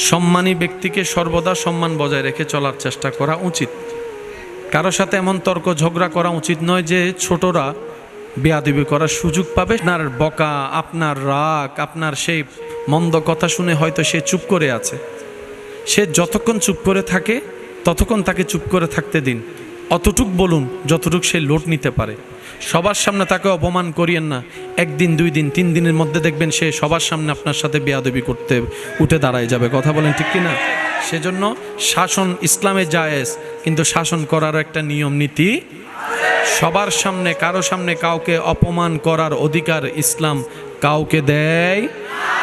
সম্মানী ব্যক্তিকে সর্বদা সম্মান বজায় রেখে চলার চেষ্টা করা উচিত। কারো সাথে এমন তর্ক ঝগড়া করা উচিত নয় যে ছোটরা বেয়াদবি করার সুযোগ পাবে। আপনার বকা, আপনার রাগ, আপনার সেই মন্দ কথা শুনে হয়তো সে চুপ করে আছে। সে যতক্ষণ চুপ করে থাকে ততক্ষণ তাকে চুপ করে থাকতে দিন। অতটুক বলুন যতটুক সে লোট নিতে পারে। সবার সামনে তাকে অপমান করিয়েন না। একদিন, 2 দিন, 3 দিনের মধ্যে দেখবেন সে সবার সামনে আপনার সাথে বেয়াদবি করতে উঠে দাঁড়ায় যাবে। কথা বলেন ঠিক কিনা? সেজন্য শাসন ইসলামে জায়েজ, কিন্তু শাসন করার একটা নিয়ম নীতি। সবার সামনে, কারো সামনে কাউকে অপমান করার অধিকার ইসলাম কাউকে দেয়।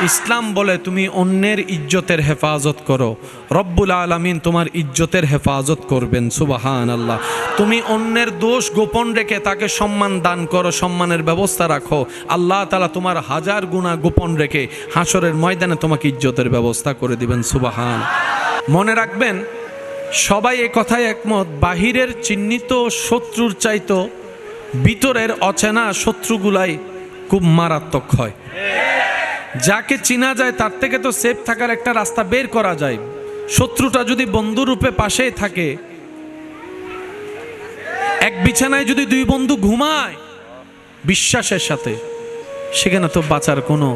ইসলাম বলে তুমি অন্যের ইজ্জতের হেফাজত করো, রব্বুল আলামিন তোমার ইজ্জতের হেফাজত করবেন। সুবহানাল্লাহ। তুমি অন্যের দোষ গোপন রেখে তাকে সম্মান দান করো, সম্মানের ব্যবস্থা রাখো, আল্লাহ তাআলা তোমার 1000 গুনাহ গোপন রেখে হাসরের ময়দানে তোমাকে ইজ্জতের ব্যবস্থা করে দিবেন। সুবহান। মনে রাখবেন, সবাই এ কথায় একমত, বাহিরের চিহ্নিত শত্রুর চাইতো ভিতরের অচেনা শত্রুগুলাই খুব মারাত্মক হয়। যাকে চিনা যায় তার থেকে তো সেফ থাকার একটা রাস্তা বের করা যায়। শত্রুটা যদি বন্ধুরূপে পাশেই থাকে, এক বিছানায় যদি 2 বন্ধু ঘুমায় বিশ্বাসের সাথে, সেখানে তো বাঁচার কোনো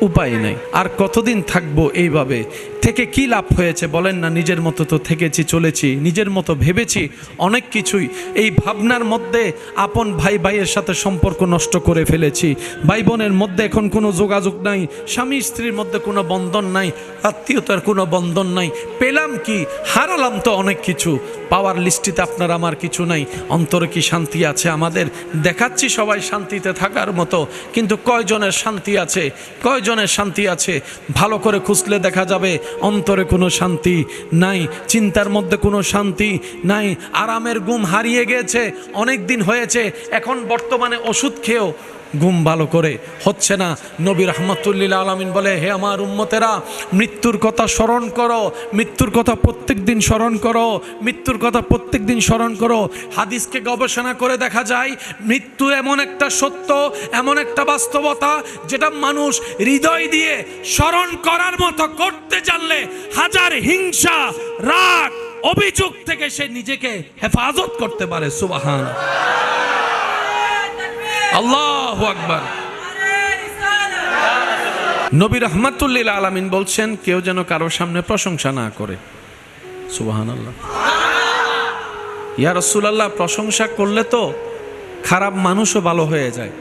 উপায় নাই। আর কতদিন থাকবো এইভাবে? থেকে কি লাভ হয়েছে বলেন না? নিজের মতো তো থেকেছি, চলেছি, নিজের মতো ভেবেছি অনেক কিছুই। এই ভাবনার মধ্যে আপন ভাই ভাইয়ের সাথে সম্পর্ক নষ্ট করে ফেলেছি। ভাই বোনের মধ্যে এখন কোনো যোগাযোগ নাই, স্বামী স্ত্রীর মধ্যে কোনো বন্ধন নাই, আত্মীয়তার কোনো বন্ধন নাই। পেলাম কি? হারালাম তো অনেক কিছু। পাওয়ার লিস্টিতে আপনার আমার কিছু নাই। অন্তরে কি শান্তি আছে আমাদের? দেখাচ্ছি সবাই শান্তিতে থাকার মতো, কিন্তু কয়জনের শান্তি আছে? কয়জনের শান্তি আছে? ভালো করে খুঁজলে দেখা যাবে অন্তরে কোনো শান্তি নাই, চিন্তার মধ্যে কোনো শান্তি নাই। আরামের ঘুম হারিয়ে গেছে, অনেক দিন হয়েছে। এখন বর্তমানে ওষুধ খেয়েও ঘুম ভালো করে হচ্ছে না। নবী রাহমাতুল্লিল আলামিন বলে, হে আমার উম্মতেরা, মৃত্যুর কথা স্মরণ করো, মৃত্যুর কথা প্রত্যেক দিন স্মরণ করো, মৃত্যুর কথা প্রত্যেক দিন স্মরণ করো। হাদিসকে গবেষণা করে দেখা যায়, মৃত্যু এমন একটা সত্য, এমন একটা বাস্তবতা, যেটা মানুষ হৃদয় দিয়ে স্মরণ করার মতো করতে জানলে 1000 হিংসা, রাগ, অভিযোগ থেকে সে নিজেকে হেফাজত করতে পারে। সুবহান আল্লাহু আকবার। নবী রাহমাতুল্লিল আলামিন বলছেন, কেউ যেন কারোর সামনে প্রশংসা না করে। সুবহানাল্লাহ। ইয়া রাসূলুল্লাহ, প্রশংসা করলে তো খারাপ মানুষও ভালো হয়ে যায়।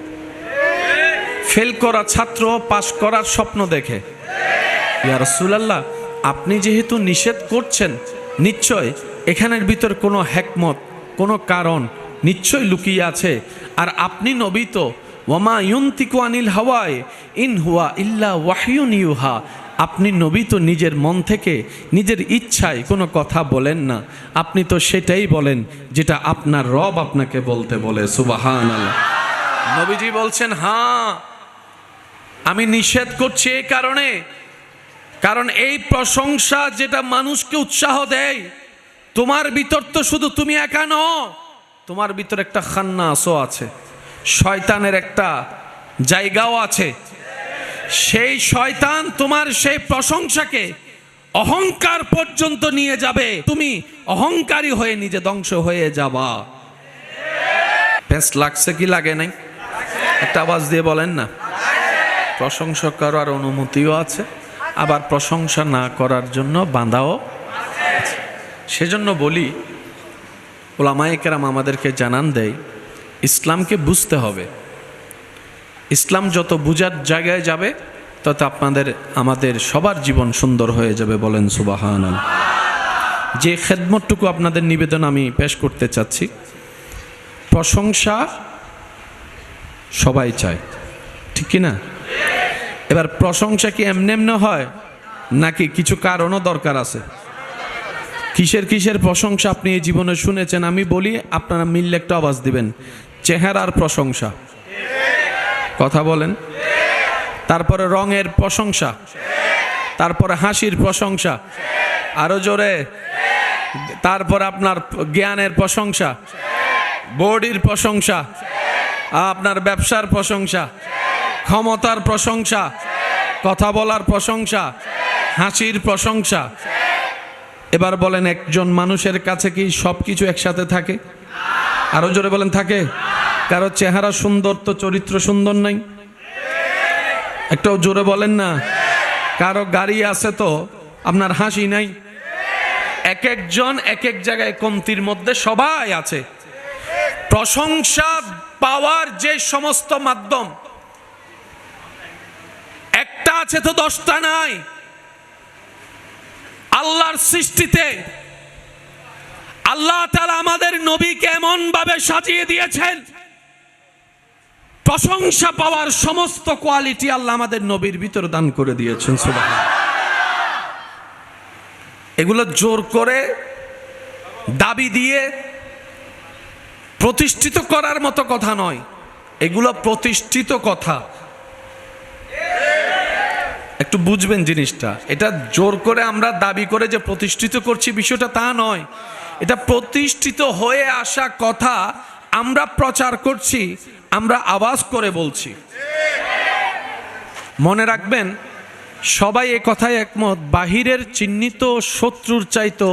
ফেল করা ছাত্র পাশ করার স্বপ্ন দেখে। ইয়া রাসূলুল্লাহ, আপনি যেহেতু নিষেধ করছেন, নিশ্চয় এখানের ভিতর কোনো হিকমত, কোনো কারণ নিশ্চয় লুকিয়ে আছে। আর আপনি নবী তো, ওয়ামা ইউনতিকু আনিল হাওয়ায় ইন হুয়া ইল্লা ওয়াহয়ুন ইউহা। আপনি নবী তো নিজের মন থেকে, নিজের ইচ্ছায় কোনো কথা বলেন না। আপনি তো সেটাই বলেন যেটা আপনার রব আপনাকে বলতে বলে। সুবহানাল্লাহ। নবীজি বলছেন, হ্যাঁ, আমি নিষেধ করছি এই কারণে, কারণ এই প্রশংসা যেটা মানুষকে উৎসাহ দেয়, তোমার ভিতর তো শুধু তুমি একা নও, তোমার ভিতর একটা খান্নাসও আছে, শয়তানের একটা জায়গাও আছে। সেই শয়তান তোমার সেই প্রশংসাকে অহংকার পর্যন্ত নিয়ে যাবে, তুমি অহংকারী হয়ে নিজে ধ্বংস হয়ে যাবা। বেশ লাগছে কি লাগে নাই? একটা আওয়াজ দিয়ে বলেন না। প্রশংসা করার অনুমতিও আছে, আবার প্রশংসা না করার জন্য বাঁধাও আছে। সেজন্য বলি, উলামায়ে কেরাম আমাদেরকে জানান দেয়, ইসলামকে বুঝতে হবে। ইসলাম যত বুঝার জায়গায় যাবে, তত আমাদের সবার জীবন সুন্দর হয়ে যাবে। বলেন সুবহানাল্লাহ। যে খেদমতটুকু আপনাদের নিবেদন আমি পেশ করতে চাচ্ছি, প্রশংসা সবাই চায়, ঠিক কি না? এবার প্রশংসা কি এমনি এমনি হয়, নাকি কিছু কারণও দরকার আছে? কিসের কিসের প্রশংসা আপনি এই জীবনে শুনেছেন? আমি বলি, আপনারা মিললে একটা আওয়াজ দিবেন। চেহারার প্রশংসা, কথা বলেন। তারপরে রঙের প্রশংসা, তারপরে হাসির প্রশংসা, আরো জোরে। তারপরে আপনার জ্ঞানের প্রশংসা, বডির প্রশংসা, আপনার ব্যবসার প্রশংসা, ক্ষমতার প্রশংসা, কথা বলার প্রশংসা, হাসির প্রশংসা। এবার বলেন, একজন মানুষের কাছে কি সব কিছু একসাথে থাকে? আরো জোরে বলেন, থাকে? কারো চেহারা সুন্দর তো চরিত্র সুন্দর নাই? একটাও জোরে বলেন না। কারো গাড়ি আছে তো আপনার হাসি নাই? এক একজন এক এক জায়গায় কমতির মধ্যে সবাই আছে। প্রশংসা পাওয়ার যে সমস্ত মাধ্যম, একটা আছে তো 10টা নাই। আল্লাহর সৃষ্টিতে আল্লাহ তাআলা আমাদের নবীকে এমন ভাবে সাজিয়ে দিয়েছেন, প্রশংসা পাওয়ার সমস্ত কোয়ালিটি আল্লাহ আমাদের নবীর ভিতর দান করে দিয়েছেন। সুবহানাল্লাহ। এগুলো জোর করে দাবি দিয়ে প্রতিষ্ঠিত করার মতো কথা নয়, এগুলো প্রতিষ্ঠিত কথা। একটু বুঝবেন জিনিসটা। এটা জোর করে আমরা দাবি করে যে প্রতিষ্ঠিত করছি বিষয়টা তা নয়। এটা প্রতিষ্ঠিত হয়ে আসা কথা আমরা প্রচার করছি, আমরা আওয়াজ করে বলছি। মনে রাখবেন, সবাই এ কথায় একমত, বাহিরের চিহ্নিত শত্রুর চাইতো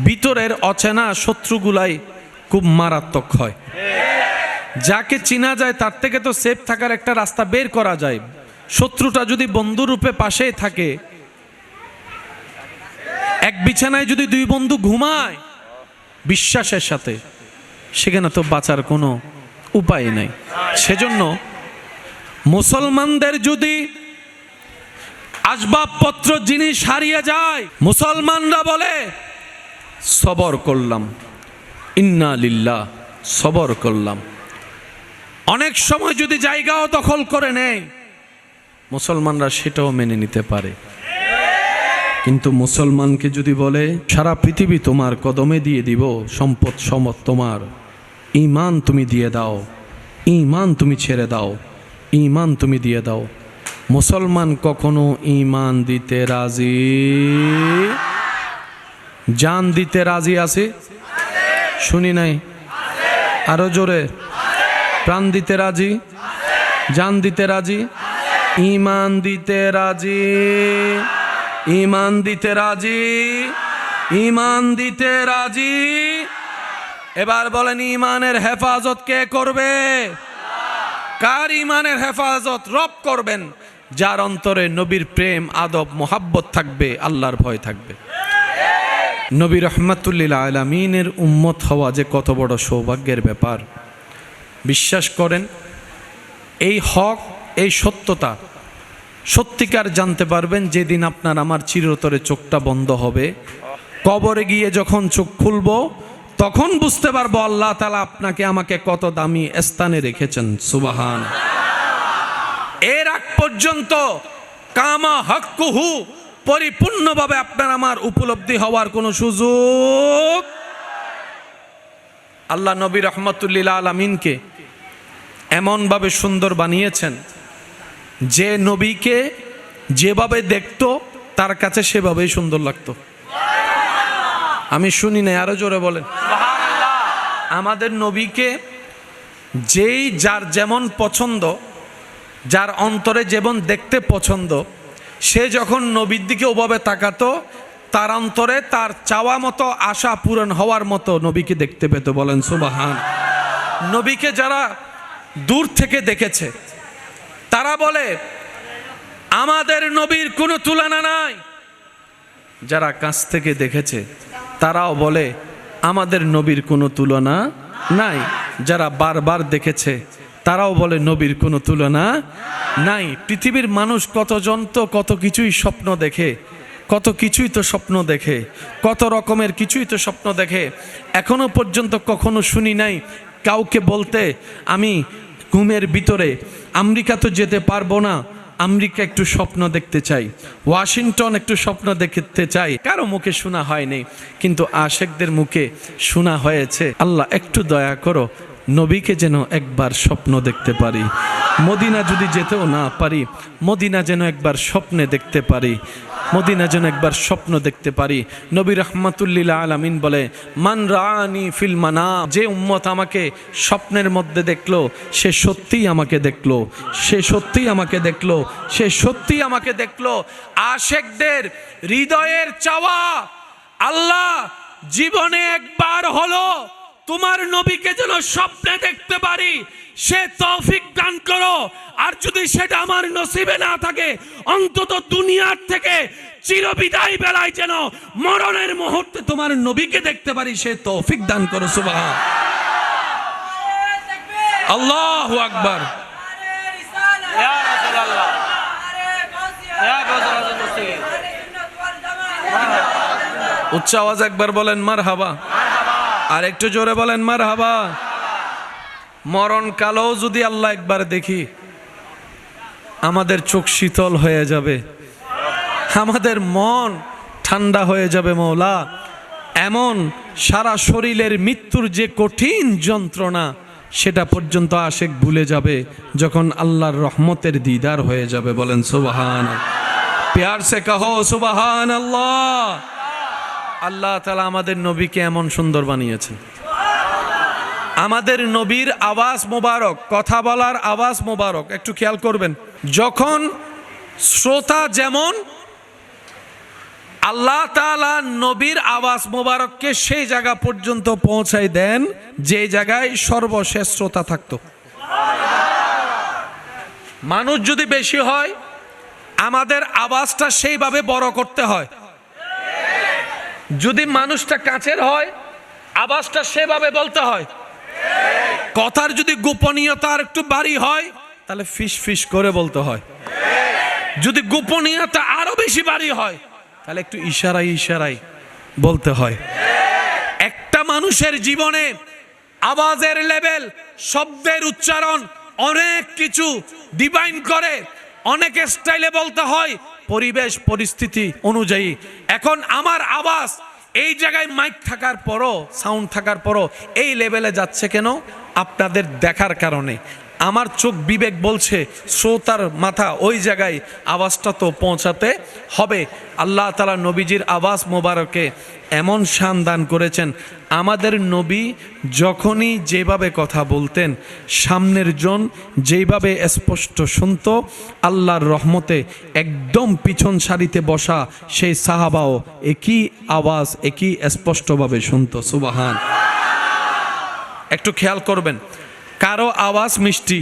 ভিতরের অচেনা শত্রুগুলাই খুব মারাত্মক হয়। যাকে চিনা যায় তার থেকে তো সেফ থাকার একটা রাস্তা বের করা যায়। শত্রুটা যদি বন্ধুরূপে পাশেই থাকে, এক বিছানায় যদি দুই বন্ধু ঘুমায় বিশ্বাসের সাথে, সেখানে তো বাঁচার কোনো উপায় নাই। সেজন্য মুসলমানদের যদি আসবাবপত্র জিনিস হারিয়ে যায়, মুসলমানরা বলে সবর করলাম, ইন্না লিল্লাহ, সবর করলাম। অনেক সময় যদি জায়গাও দখল করে নেয়, মুসলমানরা সেটাও মেনে নিতে পারে। কিন্তু মুসলমানকে যদি বলে সারা পৃথিবী তোমার কদমে দিয়ে দিব, সম্পদ সম্পদ তোমার, ঈমান তুমি দিয়ে দাও, ঈমান তুমি ছেড়ে দাও, ঈমান তুমি দিয়ে দাও, মুসলমান কখনো ঈমান দিতে রাজি, জান দিতে রাজি আছে? শুনি নাই, আরো জোরে। প্রাণ দিতে রাজি, জান দিতে রাজি, ঈমান দিতে রাজি, ঈমান দিতে রাজি, ঈমান দিতে রাজি। এবার বলেন, ঈমানের হেফাজত কে করবে? কার ঈমানের হেফাজত? রব করবেন, যার অন্তরে নবীর প্রেম, আদব, মোহাব্বত থাকবে, আল্লাহর ভয় থাকবে। নবী রাহমাতুল লিল আলামিনের উম্মত হওয়া যে কত বড় সৌভাগ্যের ব্যাপার। বিশ্বাস করেন, এই হক, এই সত্যতা সত্যিকার জানতে পারবেন যেদিন আপনার আমার চিরতরে চোখটা বন্ধ হবে। কবরে গিয়ে যখন চোখ খুলব, তখন বুঝতে পারবো আল্লাহ তাআলা আপনাকে আমাকে কত দামি স্থানে রেখেছেন। সুবহান। এর আগ পর্যন্ত কামা হাক্কুহু পরিপূর্ণভাবে আপনার আমার উপলব্ধি হওয়ার কোনো সুযোগ। আল্লাহ নবী রাহমাতুল লিল আলামিনকে এমনভাবে সুন্দর বানিয়েছেন যে নবীকে যেভাবে দেখতো তার কাছে সেভাবেই সুন্দর লাগতো। আমি শুনি না, আরো জোরে বলেন। আমাদের নবীকে যেই যার যেমন পছন্দ, যার অন্তরে যেমন দেখতে পছন্দ, সে যখন নবীর দিকে ওভাবে তাকাতো, তার অন্তরে তার চাওয়া মতো আশা পূরণ হওয়ার মতো নবীকে দেখতে পেত। বলেন সুবহান। নবীকে যারা দূর থেকে দেখেছে তারা বলে আমাদের নবীর কোনো তুলনা নাই। যারা কাছ থেকে দেখেছে তারাও বলে আমাদের নবীর কোনো তুলনা নাই। যারা বারবার দেখেছে তারাও বলে নবীর কোনো তুলনা নাই। পৃথিবীর মানুষ কতজন তো কত কিছুই স্বপ্ন দেখে, কত কিছুই তো স্বপ্ন দেখে, কত রকমের কিছুই তো স্বপ্ন দেখে। এখনো পর্যন্ত কখনো শুনি নাই কাউকে বলতে আমি ঘুমের ভিতরে আমেরিকা তো যেতে পারবো না, আমেরিকা একটু স্বপ্ন দেখতে চাই, ওয়াশিংটন একটু স্বপ্ন দেখতে চাই। কারো মুখে শোনা হয়নি, কিন্তু আশেকদের মুখে শোনা হয়েছে। আল্লাহ একটু দয়া করো, নবীকে যেন একবার স্বপ্ন দেখতে পারি। মদিনা যদি যেতেও না পারি, মদিনা যেন একবার স্বপ্নে দেখতে পারি, মদিনা যেন একবার স্বপ্ন দেখতে পারি। নবী রাহমাতুল্লিল আলামিন বলে, মান রাআনি ফিল মানাম, যে উম্মত আমাকে স্বপ্নের মধ্যে দেখলো সে সত্যিই আমাকে দেখলো, সে সত্যিই আমাকে দেখলো, সে সত্যিই আমাকে দেখলো। আশেকদের হৃদয়ের চাওয়া, আল্লাহ জীবনে একবার হলো তোমার নবীকে যেন স্বপ্নে দেখতে পারি, সে তৌফিক দান করো। আর যদি সেটা আমার নসিবে না থাকে, অন্তত দুনিয়ার থেকে চিরবিদায় বেলায় যেন মরণের মুহূর্তে তোমার নবীকে দেখতে পারি, সে তৌফিক দান করো। সুবহান আল্লাহু আকবার। উচ্চ আওয়াজ একবার বলেন মারহাবা, আর একটু জোরে বলেন মারহাবা। মরণ কালেও যদি আল্লাহ একবার দেখি, আমাদের চোখ শীতল হয়ে যাবে, আমাদের মন ঠান্ডা হয়ে যাবে। মওলা, এমন সারা শরীরের মৃত্যুর যে কঠিন যন্ত্রণা, সেটা পর্যন্ত আশেক ভুলে যাবে যখন আল্লাহর রহমতের দিদার হয়ে যাবে। বলেন সুবহান। প্যার সে কহো সুবহান আল্লাহ। আল্লাহ তাআলা আমাদের নবীকে এমন সুন্দর বানিয়েছেন। আমাদের নবীর আওয়াজ মোবারক, কথা বলার আওয়াজ মোবারক, একটু খেয়াল করবেন। যখন শ্রোতা যেমন, আল্লাহ তাআলা নবীর আওয়াজ মোবারককে সেই জায়গা পর্যন্ত পৌঁছায় দেন যে জায়গায় সর্বশেষ শ্রোতা থাকতো। মানুষ যদি বেশি হয়, আমাদের আওয়াজটা সেইভাবে বড় করতে হয়। যদি মানুষটা কাছের হয়, আওয়াজটা সেভাবে বলতে হয়। কথার যদি গোপনীয়তা আর একটু বাড়ি হয়, তাহলে ফিস ফিস করে বলতে হয়। যদি গোপনীয়তা আরো বেশি বাড়ি হয়, তাহলে একটু ইশারায় ইশারায় বলতে হয়। একটা মানুষের জীবনে আওয়াজের লেভেল, শব্দের উচ্চারণ অনেক কিছু ডিফাইন করে, অনেক স্টাইলে বলতে হয়, পরিবেশ পরিস্থিতি অনুযায়ী। এখন আমার আওয়াজ এই জায়গায় মাইক থাকার পরও, সাউন্ড থাকার পরও এই লেভেলে যাচ্ছে কেন? আপনাদের দেখার কারণে। আমার চোখ বিবেক বলছে শ্রোতার মাথা ওই জায়গায়, আওয়াজটা তো পৌঁছাতে হবে। আল্লাহ তাআলা নবীজির আওয়াজ মোবারকে এমন শান দান করেছেন, আমাদের নবী যখনই যেভাবে কথা বলতেন, সামনের জন যেভাবে স্পষ্ট শুনত, আল্লাহর রহমতে একদম পিছন সারিতে বসা সেই সাহাবাও একই আওয়াজ একই স্পষ্টভাবে শুনত। সুবহান। একটু খেয়াল করবেন, কারো আওয়াজ মিষ্টি,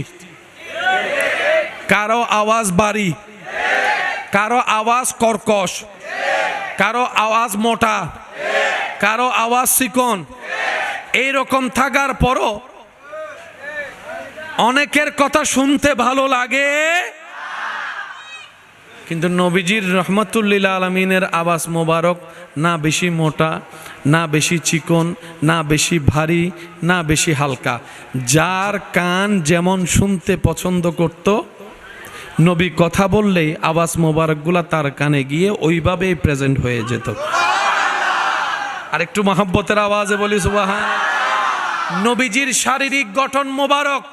কারো আওয়াজ বাড়ি, কারো আওয়াজ কর্কশ, কারো আওয়াজ মোটা, কারো আওয়াজ চিকন। এইরকম থাকার পরও অনেকের কথা শুনতে ভালো লাগে, কিন্তু নবীজির রহমাতুল্লিল আলামিনের আওয়াজ মোবারক না বেশি মোটা, না বেশি চিকন, না বেশি ভারী, না বেশি হালকা। যার কান যেমন শুনতে পছন্দ করত, নবী কথা বললেই আওয়াজ মোবারকগুলা তার কানে গিয়ে ওইভাবেই প্রেজেন্ট হয়ে যেত। আর একটু মহব্বতের আওয়াজে বলি সুবহান। নবীজির শারীরিক গঠন মোবারক,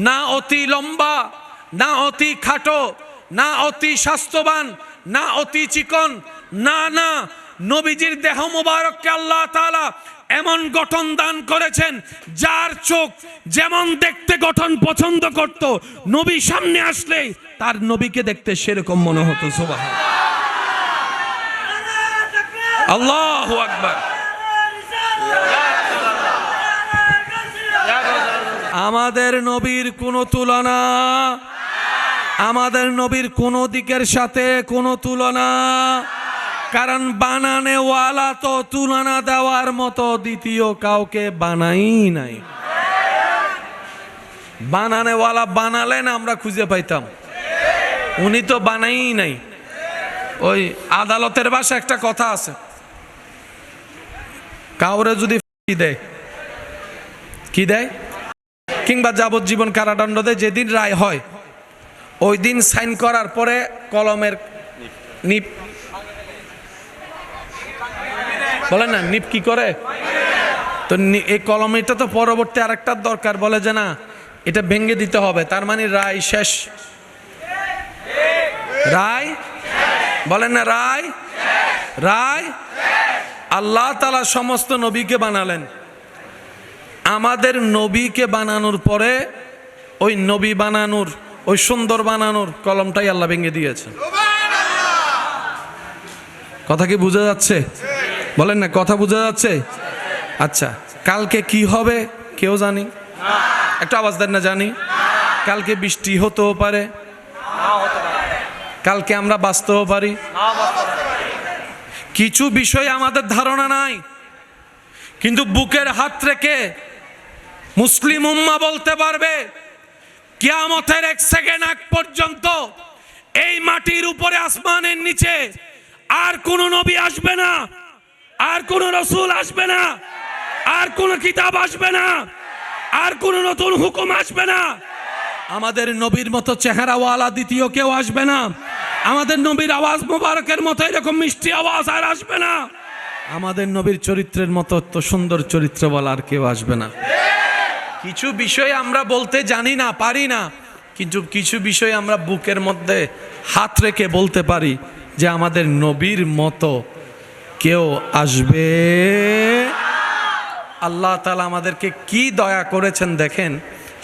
না অতি লম্বা, না অতি খাটো, না অতি স্বাস্থ্যবান, না অতি চিকন, না না, নবীজির দেহ মোবারককে আল্লাহ তাআলা এমন গঠন দান করেছেন, যার চোখ যেমন দেখতে গঠন পছন্দ করত, নবী সামনে আসলে তার নবীকে দেখতে সেরকম মনে হতো। সুবহান আল্লাহু আকবার। আমাদের নবীর কোনো তুলনা, আমাদের নবীর কোনো দিকের সাথে কোনো তুলনা, কারণ বানানেওয়ালা তো তুলনা দেওয়ার মতো দ্বিতীয় কাউকে বানাই নাই। বানানেওয়ালা বানালেন আমরা খুঁজে পাইতাম, উনি তো বানাই নাই। ওই আদালতের ভাষা একটা কথা আছে, কাউরে যদি দেয়, কি দেয়, কিংবা যাবজ্জীবন কারাদণ্ড দেয়, যেদিন রায় হয় ওই দিন সাইন করার পরে কলমের নিপ, বলেন না নিপ কি করে, তো এই কলমটা তো পরবর্তী আরেকটার দরকার, বলে যে না এটা ভেঙে দিতে হবে, তার মানে রায় শেষ। রায় বলেন না, রায় রায়। আল্লাহ তাআলা সমস্ত নবীকে বানালেন, আমাদের নবীকে বানানোর পরে ওই নবী বানানোর, ওই সুন্দর বানানোর কলমটাই আল্লাহ ভেঙে দিয়েছে। কথা কি বোঝা যাচ্ছে? বলেন না, কথা বোঝা যাচ্ছে? আচ্ছা, কালকে কি হবে কেউ জানি? একটা আওয়াজ দেন না, জানি। কালকে বৃষ্টি হতেও পারে, কালকে আমরা বাঁচতেও পারি। কিছু বিষয় আমাদের ধারণা নাই, কিন্তু বুকের হাত রেখে মুসলিম উম্মাহ বলতে পারবে কিয়ামতের 1 সেকেন্ড আগ পর্যন্ত এই মাটির উপরে, আসমানের নিচে আর কোন নবী আসবে না, আর কোন রাসূল আসবে না, আর কোন কিতাব আসবে না, আর কোন নতুন হুকুম আসবে না। আমাদের নবীর মতো চেহারাওয়ালা দ্বিতীয় কেউ আসবে না। আমাদের নবীর আওয়াজ মোবারকের মতো এরকম মিষ্টি আওয়াজ আর আসবে না। আমাদের নবীর চরিত্রের মতো তো সুন্দর চরিত্র বলা আর কেউ আসবে না। কিছু বিষয় আমরা বলতে জানি না, পারি না, কিন্তু কিছু বিষয় আমরা বুকের মধ্যে হাত রেখে বলতে পারি যে আমাদের নবীর মতো কেউ আসবে। আল্লাহ তাআলা আমাদেরকে কি দয়া করেছেন দেখেন,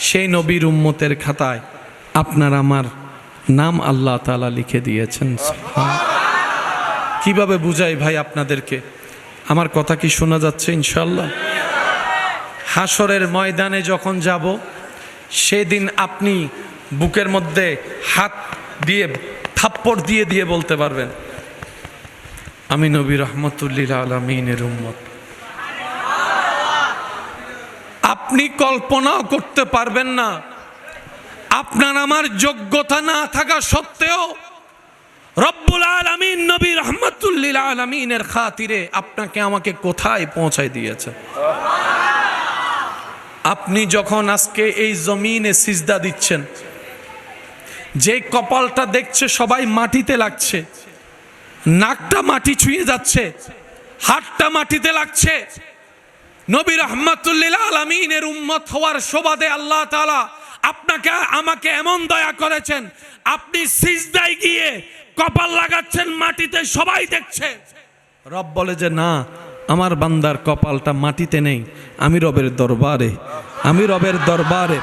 সেই নবীর উম্মতের খাতায় আপনার আমার নাম আল্লাহ তাআলা লিখে দিয়েছেন। কিভাবে বুঝাই ভাই আপনাদেরকে? আমার কথা কি শোনা যাচ্ছে ইনশাআল্লাহ? হাসরের ময়দানে যখন যাব, সেদিন আপনি বুকের মধ্যে হাত দিয়ে থাপ্পড় দিয়ে দিয়ে বলতে পারবেন আমি নবী রাহমাতুল লিল আলামিনের উম্মত। আপনি কল্পনাও করতে পারবেন না, আপনার আমার যোগ্যতা না থাকা সত্ত্বেও রব্বুল আলামিন নবী রাহমাতুল লিল আলামিনের খাতিরে আপনাকে আমাকে কোথায় পৌঁছায় দিয়েছে। আপনি যখন আজকে এই জমিনে সিজদা দিচ্ছেন, যে কপালটা দেখছে সবাই মাটিতে লাগছে, নাকটা মাটি ছুঁয়ে যাচ্ছে, হাতটা মাটিতে লাগছে, নবী রাহমাতুল লিল আলামিনের উম্মত হওয়ার সুবাদে আল্লাহ তাআলা আপনাকে আমাকে এমন দয়া করেছেন, আপনি সিজদায় গিয়ে কপাল লাগাচ্ছেন মাটিতে, সবাই দেখছে। রব বলে যে না, আমার বান্দার কপালটা মাটিতে নেই, আমি রবের দরবারে, আমি রবের দরবারে।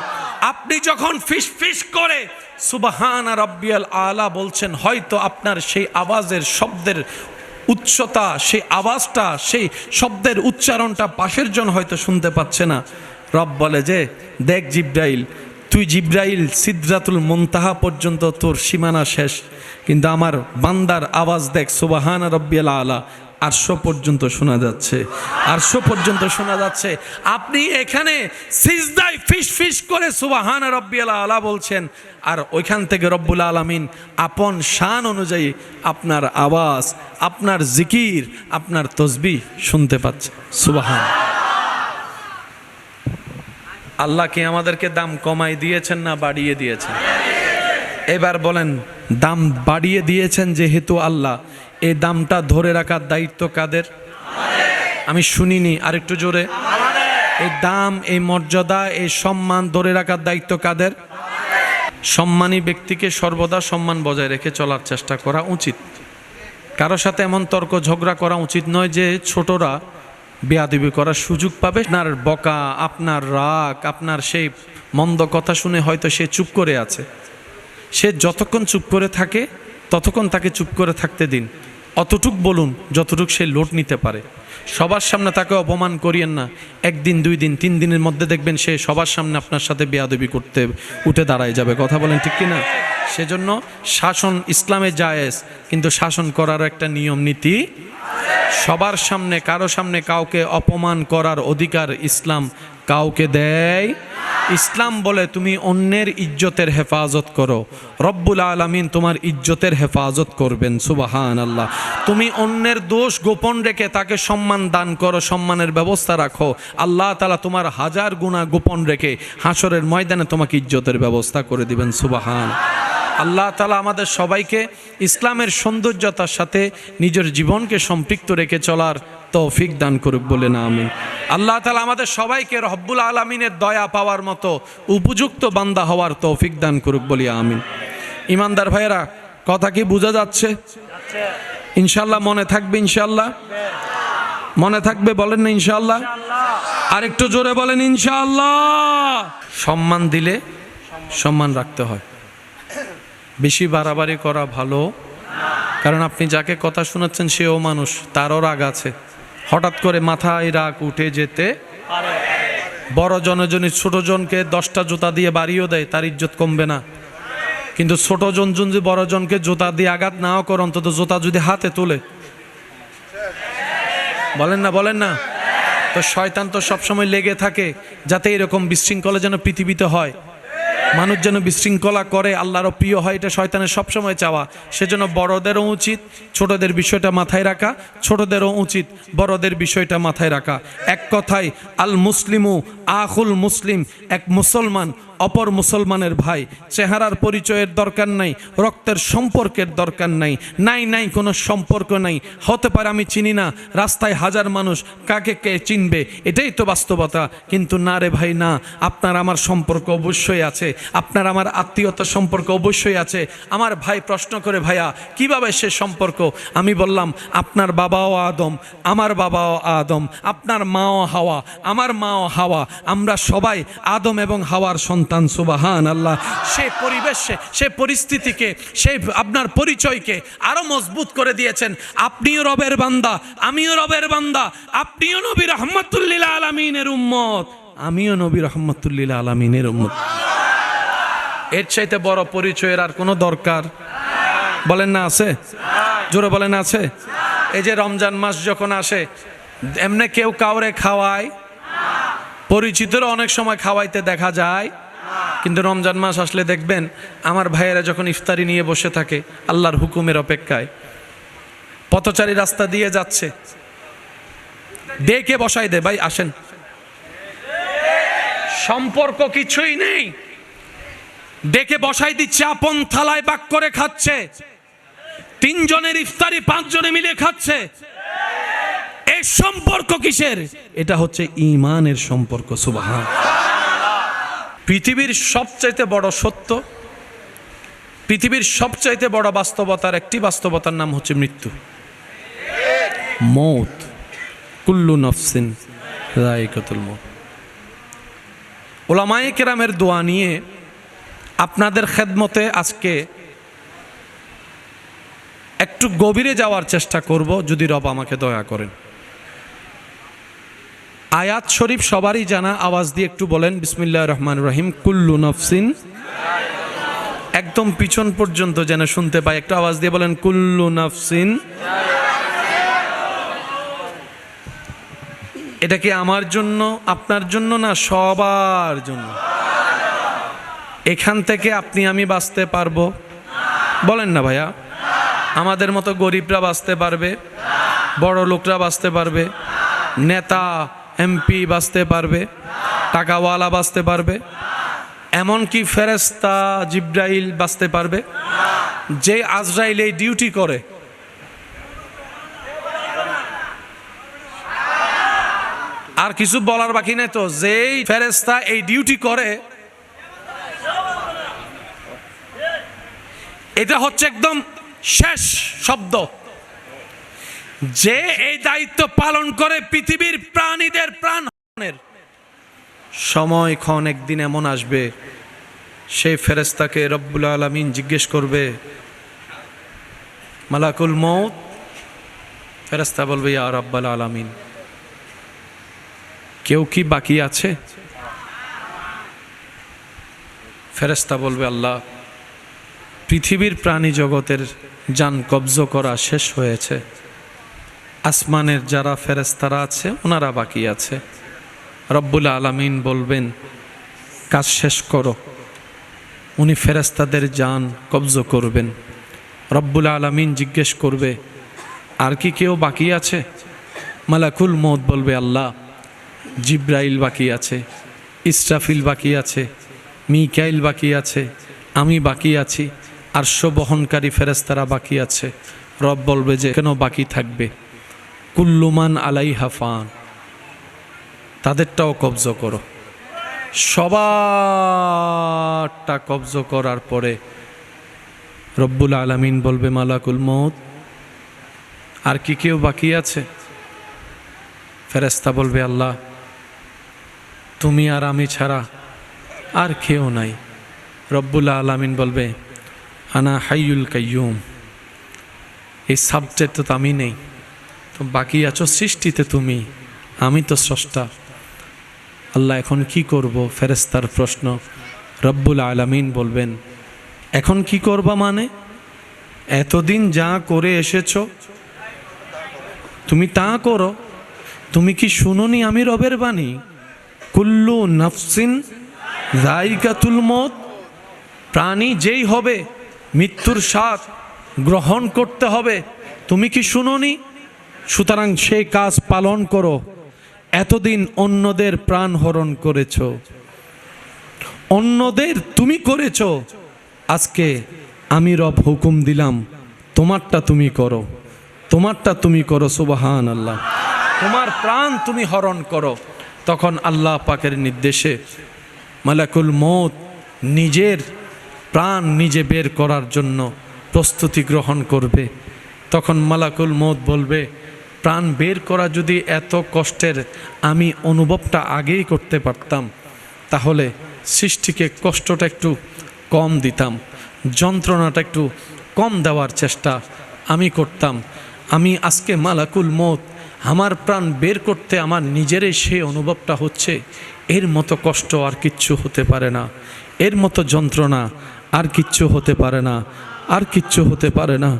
আপনি যখন ফিস ফিস করে সুবহানা রাব্বিয়াল আলা বলছেন, হয়তো আপনার সেই আওয়াজের শব্দের উচ্চতা, সেই আওয়াজটা, সেই শব্দের উচ্চারণটা পাশের জন হয়তো শুনতে পাচ্ছে না। রব বলে যে দেখ জিব্রাইল, তুই জিব্রাইল সিদরাতুল মুনতাহা পর্যন্ত তোর সীমানা শেষ, কিন্তু আমার বান্দার আওয়াজ দেখ সুবহানা রাব্বিয়াল আলা, আরশ পর্যন্ত শোনা যাচ্ছে, আরশ পর্যন্ত শোনা যাচ্ছে। আপনি এখানে সিজদায় ফিস ফিস করে সুবহানা রাব্বিয়াল আলা বলছেন, আর ওইখান থেকে রব্বুল আলামিন আপন শান অনুযায়ী আপনার আওয়াজ, আপনার জিকির, আপনার তসবিহ শুনতে পাচ্ছে। সুবহান। আল্লাহ কি আমাদেরকে দাম কমাই দিয়েছেন না বাড়িয়ে দিয়েছেন? এবার বলেন, দাম বাড়িয়ে দিয়েছেন যেহেতু আল্লাহ, এই দামটা ধরে রাখার দায়িত্ব কাদের? আমি শুনিনি, আরেকটু জোরে। এই দাম, এই মর্যাদা, এই সম্মান ধরে রাখার দায়িত্ব কাদের? সম্মানী ব্যক্তিকে সর্বদা সম্মান বজায় রেখে চলার চেষ্টা করা উচিত। কারো সাথে এমন তর্ক ঝগড়া করা উচিত নয় যে ছোটরা বেয়াদবি করার সুযোগ পাবে। আপনার বকা, আপনার রাগ, আপনার সেই মন্দ কথা শুনে হয়তো সে চুপ করে আছে, সে যতক্ষণ চুপ করে থাকে ততক্ষণ তাকে চুপ করে থাকতে দিন। অতটুক বলুন যতটুক সে লোট নিতে পারে। সবার সামনে তাকে অপমান করিয়েন না। একদিন, 2 দিন, 3 দিনের মধ্যে দেখবেন সে সবার সামনে আপনার সাথে বেয়াদবি করতে উঠে দাঁড়ায় যাবে। কথা বলেন ঠিক কিনা? সেজন্য শাসন ইসলামে জায়েজ, কিন্তু শাসন করার একটা নিয়ম নীতি। সবার সামনে, কারো সামনে কাউকে অপমান করার অধিকার ইসলাম কাউকে দেয়। ইসলাম বলে তুমি অন্যের ইজ্জতের হেফাজত করো, রব্বুল আলামিন তোমার ইজ্জতের হেফাজত করবেন। সুবহানাল্লাহ। তুমি অন্যের দোষ গোপন রেখে তাকে সম্মান দান করো, সম্মানের ব্যবস্থা রাখো, আল্লাহ তাআলা তোমার 1000 গুনাহ গোপন রেখে হাসরের ময়দানে তোমাকে ইজ্জতের ব্যবস্থা করে দিবেন। সুবহান। আল্লাহ তাআলা আমাদের সবাইকে ইসলামের সৌন্দর্যতার সাথে নিজের জীবনকে সম্পৃক্ত রেখে চলার তৌফিক দান করুক বলে না আমিন। আল্লাহ তাআলা আমাদের সবাইকে রব্বুল আলামিনের দয়া পাওয়ার মতো উপযুক্ত বান্দা হওয়ার তৌফিক দান করুক বলি আমিন। ইমানদার ভাইয়েরা, কথা কি বোঝা যাচ্ছে? ইনশাআল্লাহ মনে থাকবে? ইনশাআল্লাহ মনে থাকবে? বলেন না ইনশাআল্লাহ? আর একটু জোরে বলেন ইনশাআল্লাহ। সম্মান দিলে সম্মান রাখতে হয়, বেশি বাড়াবাড়ি করা ভালো, কারণ আপনি যাকে কথা শোনাচ্ছেন সেও মানুষ, তারও রাগ আছে। হঠাৎ করে মাথায় রাগ উঠে যেতে বড় জনে যদি ছোট জনকে 10টা জুতা দিয়ে বাড়িও দেয়, তার ইজ্জত কমবে না। কিন্তু ছোট জন যদি বড় জনকে জুতা দিয়ে আঘাত নাও করে, অন্তত জুতা যদি হাতে তোলে, বলেন না বলেন না? তো শয়তান তো সবসময় লেগে থাকে যাতে এরকম বিশৃঙ্খলা যেন পৃথিবীতে হয়, মানুষ যেন বিশৃঙ্খলা করে, আল্লাহরও প্রিয় হয়, এটা শয়তানের সবসময় চাওয়া। সেজন্য বড়দেরও উচিত ছোটদের বিষয়টা মাথায় রাখা, ছোটদেরও উচিত বড়দের বিষয়টা মাথায় রাখা। এক কথায় আল মুসলিমু আখুল মুসলিম, এক মুসলমান অপর মুসলমানের ভাই। চেহারার পরিচয়ের দরকার নাই, রক্তের সম্পর্কের দরকার নাই, নাই কোনো সম্পর্ক নাই। হতে পারে আমি চিনি না, রাস্তায় হাজার মানুষ, কাকে কে চিনবে, এটাই তো বাস্তবতা। কিন্তু না রে ভাই না, আপনার আমার সম্পর্ক অবশ্যই আছে, আপনার আমার আত্মীয়তার সম্পর্ক অবশ্যই আছে। আমার ভাই প্রশ্ন করে, ভাইয়া কিভাবে সে সম্পর্ক? আমি বললাম, আপনার বাবাও আদম, আমার বাবাও আদম, আপনার মাও হাওয়া, আমার মাও হাওয়া, আমরা সবাই আদম এবং হাওয়ার সন্তান। সুবহান আল্লাহ। সেই পরিবেশে, সেই পরিস্থিতিকে, সেই আপনার পরিচয়কে আরো মজবুত করে দিয়েছেন। আপনিও রবের বান্দা, আমিও রবের বান্দা, আপনিও নবী রাহমাতুল লিল আলামিনের উম্মত, আমিও নবী রাহমাতুল লিল আলামিনের উম্মত। এর চাইতে বড় পরিচয়ের আর কোনো দরকার বলেন না আছে? জোরে বলেন আছে? এই যে রমজান মাস যখন আসে, এমনি কেউ কাউরে খাওয়ায়, পরিচিতরা অনেক সময় খাওয়াইতে দেখা যায়, কিন্তু রমজান মাস আসলে দেখবেন আমার ভাইয়েরা যখন ইফতারি নিয়ে বসে থাকে আল্লাহর হুকুমের অপেক্ষায়, পথচারী রাস্তা দিয়ে যাচ্ছে, ডেকে বসাই দে, ভাই আসেন, সম্পর্ক কিছুই নেই, ডেকে বসাই দিচ্ছে, আপন থালায় ভাগ করে খাচ্ছে, 3 জনের ইফতারি 5 জনে মিলে খাচ্ছে। এই সম্পর্ক কিসের? এটা হচ্ছে ঈমানের সম্পর্ক। সুবহান। পৃথিবীর সবচাইতে বড় সত্য, পৃথিবীর সবচাইতে বড় বাস্তবতার একটি বাস্তবতার নাম হচ্ছে মৃত্যু, মৌত। কুল্লু নফসিন যায়িকাতুল মৌত। উলামায়ে কেরামের দোয়া নিয়ে আপনাদের খেদমতে আজকে একটু গভীরে যাওয়ার চেষ্টা করব, যদি রব আমাকে দয়া করেন। আয়াত শরীফ সবারই জানা, আওয়াজ দিয়ে একটু বলেন বিসমিল্লাহির রহমানির রহিম। কুল্লু নফসিন, একদম পিছন পর্যন্ত যেন শুনতে পাই, একটু আওয়াজ দিয়ে বলেন কুল্লু নফসিন। এটা কি আমার জন্য, আপনার জন্য না? সবার জন্য। এখান থেকে আপনি আমি বাঁচতে পারবো? বলেন না ভাইয়া। আমাদের মতো গরিবরা বাঁচতে পারবে? বড় লোকরা বাঁচতে পারবে? নেতা এমপি বাঁচতে পারবে? টাকাওয়ালা বাঁচতে পারবে? এমনকি ফেরেশতা জিব্রাইল বাঁচতে পারবে? যে আজরাইল এই ডিউটি করে, আর কিছু বলার বাকি নেই তো, যেই ফেরেশতা এই ডিউটি করে, এটা হচ্ছে একদম শেষ শব্দ। যে এই দায়িত্ব পালন করে পৃথিবীর প্রাণীদের প্রাণের, সময়ক্ষণ একদিন এমন আসবে, সেই ফেরেশতাকে রব্বুল আলামিন জিজ্ঞেস করবে, মালাকুল মউত। ফেরেশতা বলবে, ইয়া রাব্বাল আলামিন, কেউ কি বাকি আছে? ফেরেশতা বলবে, আল্লাহ, পৃথিবীর প্রাণী জগতের জান কবজ করা শেষ হয়েছে, আসমানের যারা ফেরেশতারা আছে ওনারা বাকি আছে। রব্বুল আলামিন বলবেন, কাজ শেষ করো। উনি ফেরেশতাদের জান কবজ করবেন। রব্বুল আলামিন জিজ্ঞেস করবে, আর কি কেউ বাকি আছে? মালাকুল মউত বলবে, আল্লাহ, জিব্রাইল বাকি আছে, ইসরাফিল বাকি আছে, মিকাইল বাকি আছে, আমি বাকি আছি। আরশ বহনকারী ফেরেশতারা বাকি আছে। রব বলবে যে কেন বাকি থাকবে, কুল্লুমান আলাইহা ফান, তাদেরটাও কবজ করো। সবারটা কবজ করার পরে রব্বুল আলামিন বলবে মালাকুল মউত, আর কি কেউ বাকি আছে? ফেরেশতা বলবে আল্লাহ তুমি আর আমি ছাড়া আর কেউ নাই। রব্বুল আলামিন বলবে আনা হাইয়ুল কাইয়ুম, এই সাবজেক্টে তো আমি নেই, তো বাকি আছো সৃষ্টিতে তুমি, আমি তো স্রষ্টা। আল্লাহ এখন কি করব? ফেরেশতার প্রশ্ন। রব্বুল আলামিন বলবেন এখন কি করবা মানে এতদিন যা করে এসেছো তুমি তা করো। তুমি কি শুনোনি আমি রবের বাণী, কুল্লু নাফসিন যায়িকাতুল মউত, প্রাণী যেই হবে মৃত্যুর স্বাদ গ্রহণ করতে হবে, তুমি কি শুনোনি? সুতরাং সেই কাজ পালন করো। এতদিন অন্যদের প্রাণ হরণ করেছো, অন্যদের তুমি করেছো, আজকে আমি রব হুকুম দিলাম তোমারটা তুমি করো, তোমারটা তুমি করো। সুবহানাল্লাহ, তোমার প্রাণ তুমি হরণ করো। তখন আল্লাহ পাকের নির্দেশে মালাকুল মউত নিজের প্রাণ নিজে বের করার জন্য প্রস্তুতি গ্রহণ করবে। তখন মালাকুল মউত বলবে প্রাণ বের করা যদি এত কষ্টের আমি অনুভবটা আগেই করতে পারতাম, তাহলে সৃষ্টিকে কষ্টটা একটু কম দিতাম, যন্ত্রণাটা একটু কম দেওয়ার চেষ্টা আমি করতাম। আমি আজকে মালাকুল মউত আমার প্রাণ বের করতে আমার নিজেরই সেই অনুভবটা হচ্ছে, এর মতো কষ্ট আর কিচ্ছু হতে পারে না, এর মতো যন্ত্রণা আর কিচ্ছু হতে পারে না, আর কিচ্ছু হতে পারে না,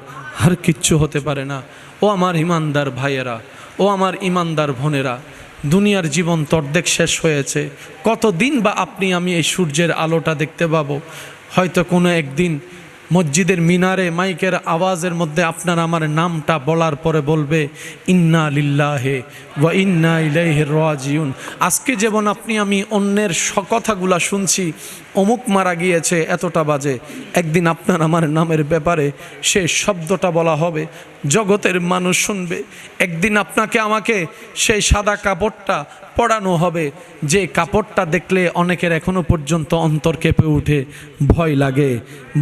আর কিচ্ছু হতে পারে না। ও আমার ইমানদার ভাইয়েরা, ও আমার ইমানদার বোনেরা, দুনিয়ার জীবন তো অর্ধেক শেষ হয়েছে। কতদিন বা আপনি আমি এই সূর্যের আলোটা দেখতে পাবো? হয়তো কোনো একদিন মসজিদের মিনারে মাইকের আওয়াজের মধ্যে আপনার আমার নামটা বলার পরে বলবে ইন্না লিল্লাহি ওয়া ইন্না ইলাইহি রাজিউন। আজকে যেমন আপনি আমি অন্যের কথাগুলা শুনছি, অমুক মারা গিয়েছে এতটা বাজে, একদিন আপনার আমার নামের ব্যাপারে সে শব্দটা বলা হবে, জগতের মানুষ শুনবে। একদিন আপনাকে আমাকে সেই সাদা কাপড়টা পরানো হবে, যে কাপড়টা দেখলে অনেকের এখনো পর্যন্ত অন্তর কেঁপে উঠে, ভয় লাগে,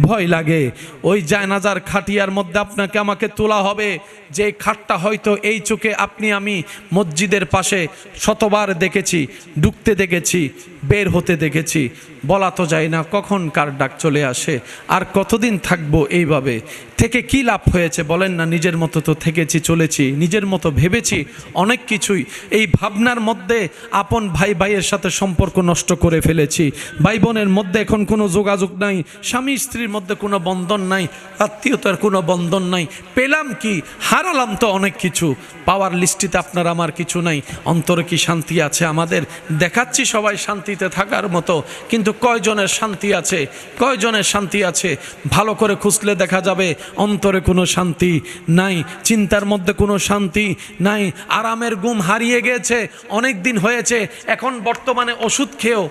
ভয় লাগে। ওই জায়নাজার খাটিয়ার মধ্যে আপনাকে আমাকে তোলা হবে, যে খাটটা হয়তো এই চোখে আপনি আমি মসজিদের পাশে শতবার দেখেছি, ঢুকতে দেখেছি, বের হতে দেখেছি। বলা তো যায় না কখন কার ডাক চলে আসে, আর কতদিন থাকবো এইভাবে। থেকে কি লাভ হয়েছে বলেন না? নিজের মতো তো থেকেছি, চলেছি, নিজের মতো ভেবেছি অনেক কিছুই। এই ভাবনার মধ্যে আপন ভাই ভাইয়ের সাথে সম্পর্ক নষ্ট করে ফেলেছি, ভাই বোনের মধ্যে এখন কোনো যোগাযোগ নাই, স্বামী স্ত্রীর মধ্যে কোনো বন্ধন নাই, আত্মীয়তার কোনো বন্ধন নাই। পেলাম কি? হারালাম তো অনেক কিছু। পাওয়ার লিস্টিতে আপনার আমার কিছু নাই। অন্তরে কি শান্তি আছে আমাদের? দেখাচ্ছি সবাই শান্তিতে থাকার মতো, কিন্তু কয়জনের শান্তি আছে? কয়জনের শান্তি আছে? ভালো করে খুঁজলে দেখা যাবে অন্তরে কোনো শান্তি নাই, চিন্তার মধ্যে কোনো শান্তি নাই, আরামের ঘুম হারিয়ে গেছে, অনেক দিন হয়েছে। এখন বর্তমানে ওষুধ খেয়েও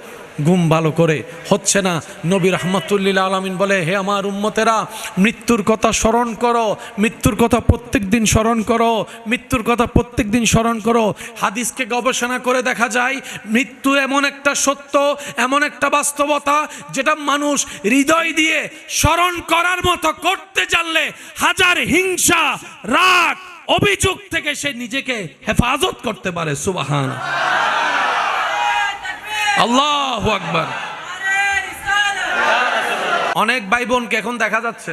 ঘুম ভালো করে হচ্ছে না। নবী রাহমাতুল্লিল আলামিন বলে, হে আমার উম্মতেরা, মৃত্যুর কথা স্মরণ করো, মৃত্যুর কথা প্রত্যেক দিন স্মরণ করো, মৃত্যুর কথা প্রত্যেক দিন স্মরণ করো। হাদিসকে গবেষণা করে দেখা যায় মৃত্যু এমন একটা সত্য, এমন একটা বাস্তবতা, যেটা মানুষ হৃদয় দিয়ে স্মরণ করার মতো করতে জানলে হাজার হিংসা, রাগ, অভিযোগ থেকে সে নিজেকে হেফাজত করতে পারে। সুবহানাল্লাহ, আল্লাহু আকবার। অনেক ভাই বোনকে এখন দেখা যাচ্ছে,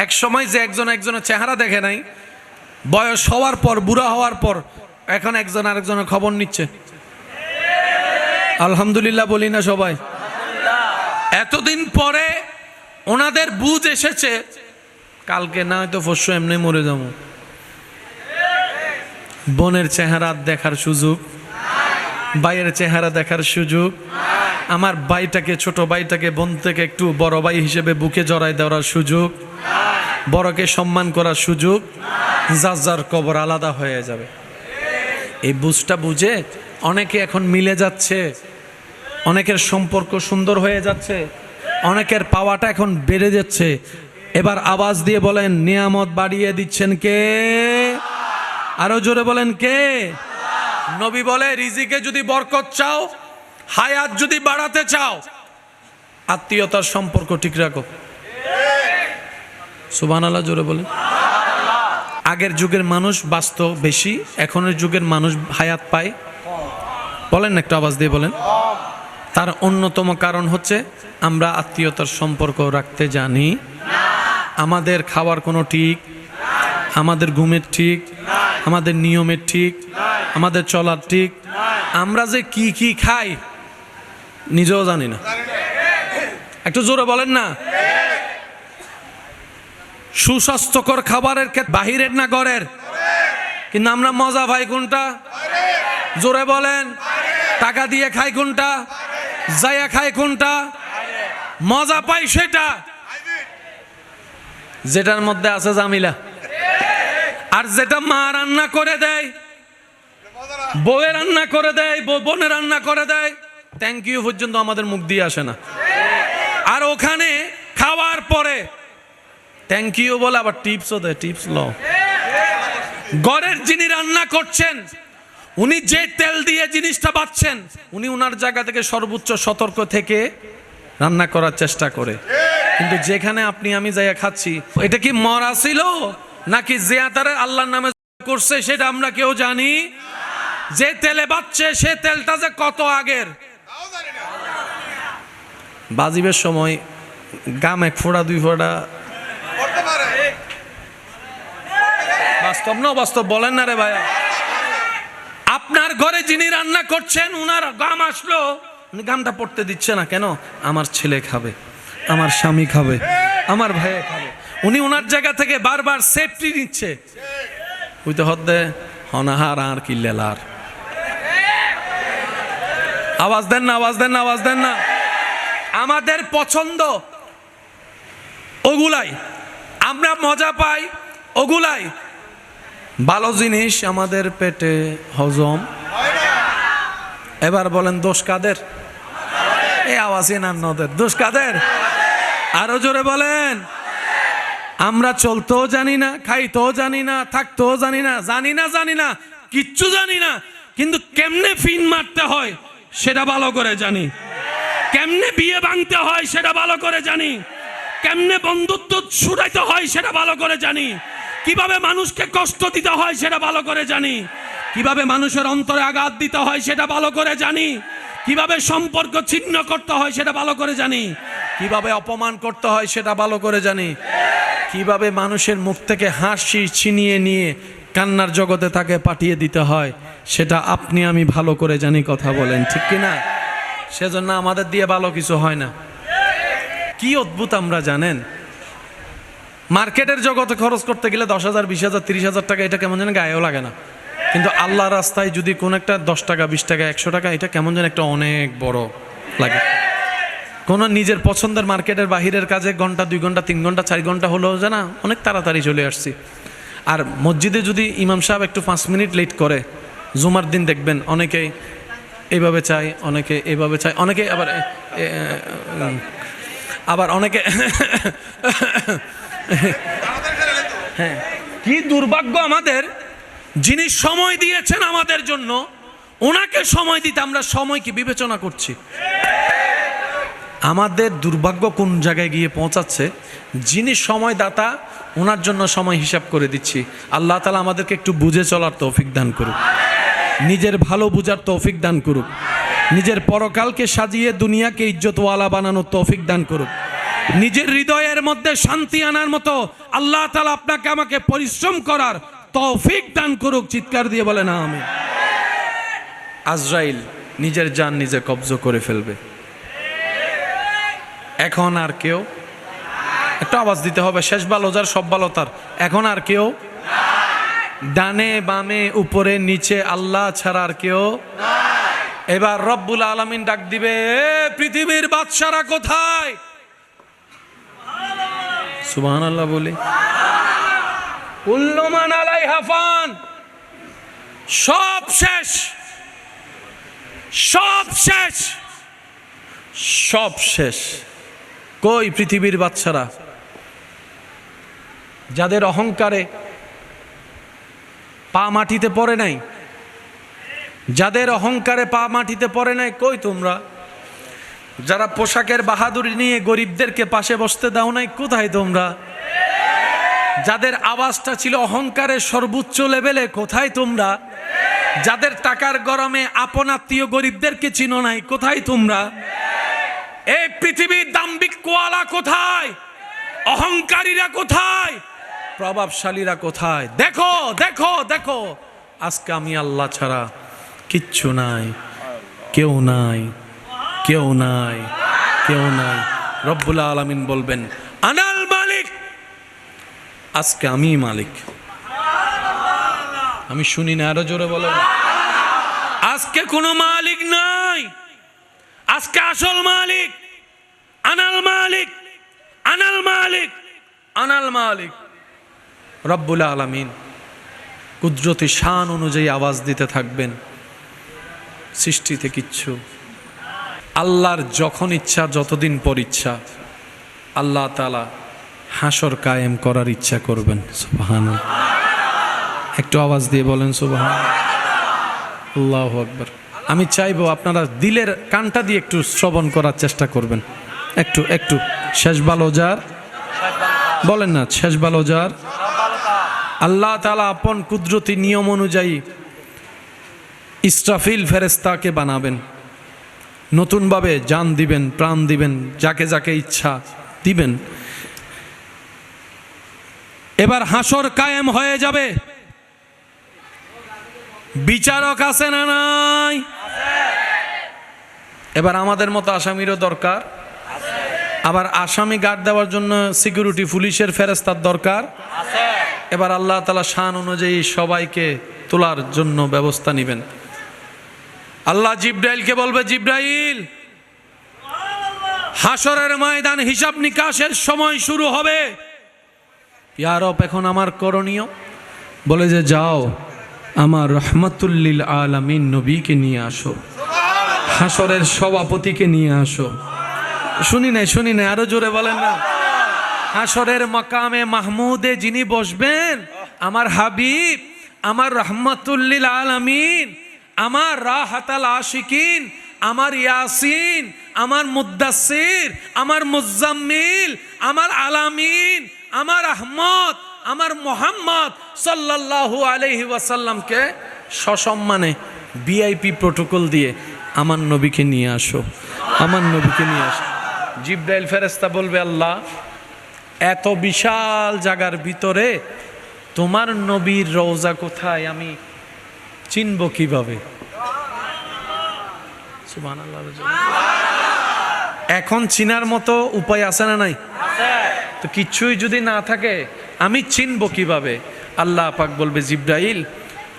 এক সময় যে একজন একজনের চেহারা দেখে নাই, বয়স হওয়ার পর, বুড়া হওয়ার পর এখন একজন আরেকজনের খবর নিচ্ছে। আলহামদুলিল্লাহ বলি না সবাই? এতদিন পরে ওনাদের বুঝ এসেছে, কালকে না হয়তো পরশু এমনি মরে যাবো। বোনের চেহারা দেখার সুযোগ, ভাইয়ের চেহারা দেখার সুযোগ, আমার ভাইটাকে, ছোট ভাইটাকে বোন থেকে একটু বড় ভাই হিসেবে বুকে জড়াই দেওয়ার সুযোগ, বড়কে সম্মান করার সুযোগ, যার যার কবর আলাদা হয়ে যাবে। এই বুঝটা বুঝে অনেকে এখন মিলে যাচ্ছে, অনেকের সম্পর্ক সুন্দর হয়ে যাচ্ছে, অনেকের পাওয়াটা এখন বেড়ে যাচ্ছে। এবার আওয়াজ দিয়ে বলেন, নিয়ামত বাড়িয়ে দিচ্ছেন কে? আরো জোরে বলেন কে? নবী বলে, রিজিকে যদি বরকত চাও, হায়াত যদি বাড়াতে চাও, আত্মীয়তার সম্পর্ক ঠিক রাখো। সুবহানাল্লাহ, জোরে বলেন। আগের যুগের মানুষ বাঁচত বেশি, এখনের যুগের মানুষ হায়াত পায়। বলেন না, একটু আওয়াজ দিয়ে বলেন। তার অন্যতম কারণ হচ্ছে আমরা আত্মীয়তার সম্পর্ক রাখতে জানি। আমাদের খাওয়ার কোনো ঠিক, আমাদের ঘুমের ঠিক, আমাদের নিয়মের ঠিক, আমাদের চলার ঠিক। আমরা যে কি কি খাই নিজেও জানি না। একটু জোরে বলেন না। সুস্বাস্থ্যকর খাবারের ক্ষেত্রে বাহিরের না ঘরের? কিন্তু আমরা মজা পাই কোনটা? জোরে বলেন। টাকা দিয়ে খাই কোনটা? যাইয়া খাই কোনটা? মজা পাই সেটা যেটার মধ্যে আছে জামিলা। আর যেটা মা রান্না করে দেয়, বউয়ে রান্না করে দেয়, বোনে রান্না করে দেয়, থ্যাংক ইউ পর্যন্ত আমাদের মুখ দিয়ে আসে না। আর ওখানে খাওয়ার পরে থ্যাংক ইউ বলে আবার টিপসও দেয়, টিপস লও। ঘরের যিনি রান্না করছেন, উনি যে তেল দিয়ে জিনিসটা বাচ্ছেন, উনি উনার জায়গা থেকে সর্বোচ্চ সতর্ক থেকে রান্না করার চেষ্টা করে। কিন্তু যেখানে আপনি আমি যাইয়া খাচ্ছি, এটা কি মরা ছিল নাকি জিয়াতারে আল্লাহর নামে করছে সেটা আমরা কেউ জানি। যে তেলে বাচ্চে সে তেলটা যে কত আগের। বাজিবের সময় গাম এক ফোঁটা দুই ফোঁটা, বাস্তব না বাস্তব বলেন না রে ভাইয়া। আপনার ঘরে যিনি রান্না করছেন, উনার গাম আসলো, উনি গামটা পড়তে দিচ্ছে না কেন? আমার ছেলে খাবে, আমার স্বামী খাবে, আমার ভাইয়া খাবে। উনি উনার জায়গা থেকে বারবার সেফটি নিচ্ছে। হইতে হদ্দে হনাহার আর কিল্লেলার। আওয়াজ দেন না, আওয়াজ দেন না, আওয়াজ দেন না। আমাদের পছন্দ ওগুলাই, আমরা মজা পাই ওগুলাই। ভালো জিনিস আমাদের পেটে হজম। এবার বলেন দোষ কাদের? এই আওয়াজই না নদের দোষ কাদের? আরো জোরে বলেন। আমরা চলতেও জানি না, খাইতেও জানি না, থাকতেও জানি না, জানি না, কিচ্ছু জানি না। কিন্তু কেমনে ফিন মারতে হয় সেটা ভালো করে জানি, কেমনে বিয়ে ভাঙতে হয় সেটা ভালো করে জানি, কেমনে বন্ধুত্ব ছুড়াইতে হয় সেটা ভালো করে জানি, কিভাবে মানুষকে কষ্ট দিতে হয় সেটা ভালো করে জানি, কিভাবে মানুষের অন্তরে আঘাত দিতে হয় সেটা ভালো করে জানি, কিভাবে সম্পর্ক ছিন্ন করতে হয় সেটা ভালো করে জানি, কিভাবে অপমান করতে হয় সেটা ভালো করে জানি, কিভাবে মানুষের মুখ থেকে হাসি ছিনিয়ে নিয়ে কান্নার জগতে তাকে পাঠিয়ে দিতে হয় সেটা আপনি আমি ভালো করে জানি। কথা বলেন ঠিক কিনা? সেজন্য আমাদের দিয়ে ভালো কিছু হয় না। কি অদ্ভুত আমরা জানেন, মার্কেটের জগতে খরচ করতে গেলে 10,000, 20,000, 30,000 টাকা, এটা কেমন যেন গায়েও লাগে না। কিন্তু আল্লাহ রাস্তায় যদি কোন একটা 10 টাকা, 20 টাকা, 100 টাকা, এটা কেমন যেন একটা অনেক বড় লাগে। কোন নিজের পছন্দের মার্কেটের বাহিরের কাজে ঘন্টা 2 ঘন্টা 3 ঘন্টা 4 ঘন্টা হলেও জানা অনেক তাড়াতাড়ি চলে আসছি। আর মসজিদে যদি ইমাম সাহেব একটু 5 মিনিট লেট করে, জুমার দিন দেখবেন অনেকেই এইভাবে চায়, অনেকে এইভাবে চায়, অনেকে আবার অনেকে হ্যাঁ, কি দুর্ভাগ্য আমাদের, যিনি সময় দিয়েছেন আমাদের জন্য, ওনাকে সময় দিতে আমরা সময় কি বিবেচনা করছি? আমাদের দুর্ভাগ্য কোন জায়গায় গিয়ে পৌঁছাচ্ছে, যিনি সময় দাতা ওনার জন্য সময় হিসাব করে দিচ্ছি। আল্লাহ তাআলা আমাদেরকে একটু বুঝে চলার তৌফিক দান করুক, নিজের ভালো বুঝার তৌফিক দান করুক, নিজের পরকালকে সাজিয়ে দুনিয়াকে ইজ্জতওয়ালা বানানোর তৌফিক দান করুক, নিজের হৃদয়ের মধ্যে শান্তি আনার মতো আল্লাহ তাআলা আপনাকে আমাকে পরিশ্রম করার তৌফিক দান করুক। চিৎকার দিয়ে বলেন আমিন। আজরাইল নিজের জান নিজে কবজা করে ফেলবে। এখন আর কেউ, একটা আওয়াজ দিতে হবে, শেষ ভালো যার সব ভালো তার। এখন আর কেউ, ডানে বামে উপরে নিচে আল্লাহ ছাড়া আর কেউ। এবার রব্বুল আলামিন ডাক দিবে, পৃথিবীর বাদশারা কোথায়? সুবহানাল্লাহ বলি। কুল্লু মান আলাইহা ফান, সব শেষ, সব শেষ, সব শেষ। কই পৃথিবীর বাচ্চারা যাদের অহংকারে পা মাটিতে পড়ে নাই, যাদের অহংকারে পা মাটিতে পড়ে নাই, কই তোমরা? যারা পোশাকের বাহাদুরি নিয়ে গরিবদেরকে পাশে বসতে দাও নাই, কোথায় তোমরা? যাদের আওয়াজটা ছিল অহংকারের সর্বোচ্চ লেভেলে, কোথায় তোমরা? যাদের টাকার গরমে আপন আত্মীয় গরিবদেরকে চিনো নাই, কোথায় তোমরা? এই পৃথিবীর দাম্ভিক কোয়ালা কোথায়? অহংকারীরা কোথায়? প্রভাবশালীরা কোথায়? দেখো দেখো দেখো, আজকে আমি আল্লাহ ছাড়া কিচ্ছু নাই, কেউ নাই, কেউ নাই, কেউ নাই। রব্বুল আলামিন বলবেন আনাল মালিক, আজকে আমি মালিক। আমি শুনি না, আরো জোরে বলেন। আজকে কোনো মালিক নাই, আজকে আসল মালিক আনাল মালিক, আনাল মালিক, আনাল মালিক। রব্বুল আলামিন কুদরতি শান অনুযায়ী আওয়াজ দিতে থাকবেন। সৃষ্টিতে কিচ্ছু, আল্লাহর যখন ইচ্ছা, যতদিন পর ইচ্ছা আল্লাহ তাআলা হাসর কায়েম করার ইচ্ছা করবেন। সুবহানাল্লাহ, একটু আওয়াজ দিয়ে বলেন সুবহানাল্লাহ, আল্লাহু আকবার। আমি চাইবো আপনারা দিলের কানটা দিয়ে একটু শ্রবণ করার চেষ্টা করবেন। একটু একটু শেষ ভালো যার, বলেন না শেষ ভালো যার। আল্লাহ তাআলা আপন কুদরতি নিয়ম অনুযায়ী ইসরাফিল ফেরেশতাকে বানাবেন, নতুনভাবে জান দিবেন, প্রাণ দিবেন, যাকে যাকে ইচ্ছা দিবেন। এবার হাসর কায়েম হয়ে যাবে। বিচারক আছে না নাই? এবার আমাদের মতো আসামিরও দরকার, আবার আসামি গার্ড দেওয়ার জন্য সিকিউরিটি পুলিশের ফেরেশতার দরকার। এবার আল্লাহ তাআলা শান অনুযায়ী সবাইকে তোলার জন্য ব্যবস্থা নেবেন। আল্লাহ জিব্রাইলকে বলবে, জিব্রাইল, হাসরের ময়দান হিসাব নিকাশের সময় শুরু হবে। ইয়া রব, এখন আমার করণীয়? বলে যে যাও, আমার রহমাতুল লিল আলামিন নবীকে নিয়ে আসো, হাসরের সভাপতিকে নিয়ে আসো। শুনি নাই, আরো জোরে বলেন না। হাসরের মাকামে মাহমুদে যিনি বসবেন, আমার হাবিব, আমার রহমাতুল লিল আলামিন, আমার রাহাতাল আশিকিন, আমার ইয়াসিন, আমার মুদ্দাসির, আমার মুজাম্মিল, আমার আলামিন, আমার আহমদ, আমার মোহাম্মদ সাল্লাল্লাহু আলাইহি ওয়াসাল্লামকে সসম্মানে ভিআইপি প্রোটোকল দিয়ে আমার নবীকে নিয়ে আসো, আমার নবীকে নিয়ে আসো। জিব্রাইল ফেরেশতা বলবে, আল্লাহ, এত বিশাল জায়গার ভিতরে তোমার নবীর রওজা কোথায় আমি চিনব কিভাবে? সুবহানাল্লাহ। এখন চিনার মতো উপায় আছে না নাই? তো কিছুই যদি না থাকে আমি চিনব কিভাবে? আল্লাহ পাক বলবে, জিব্রাইল,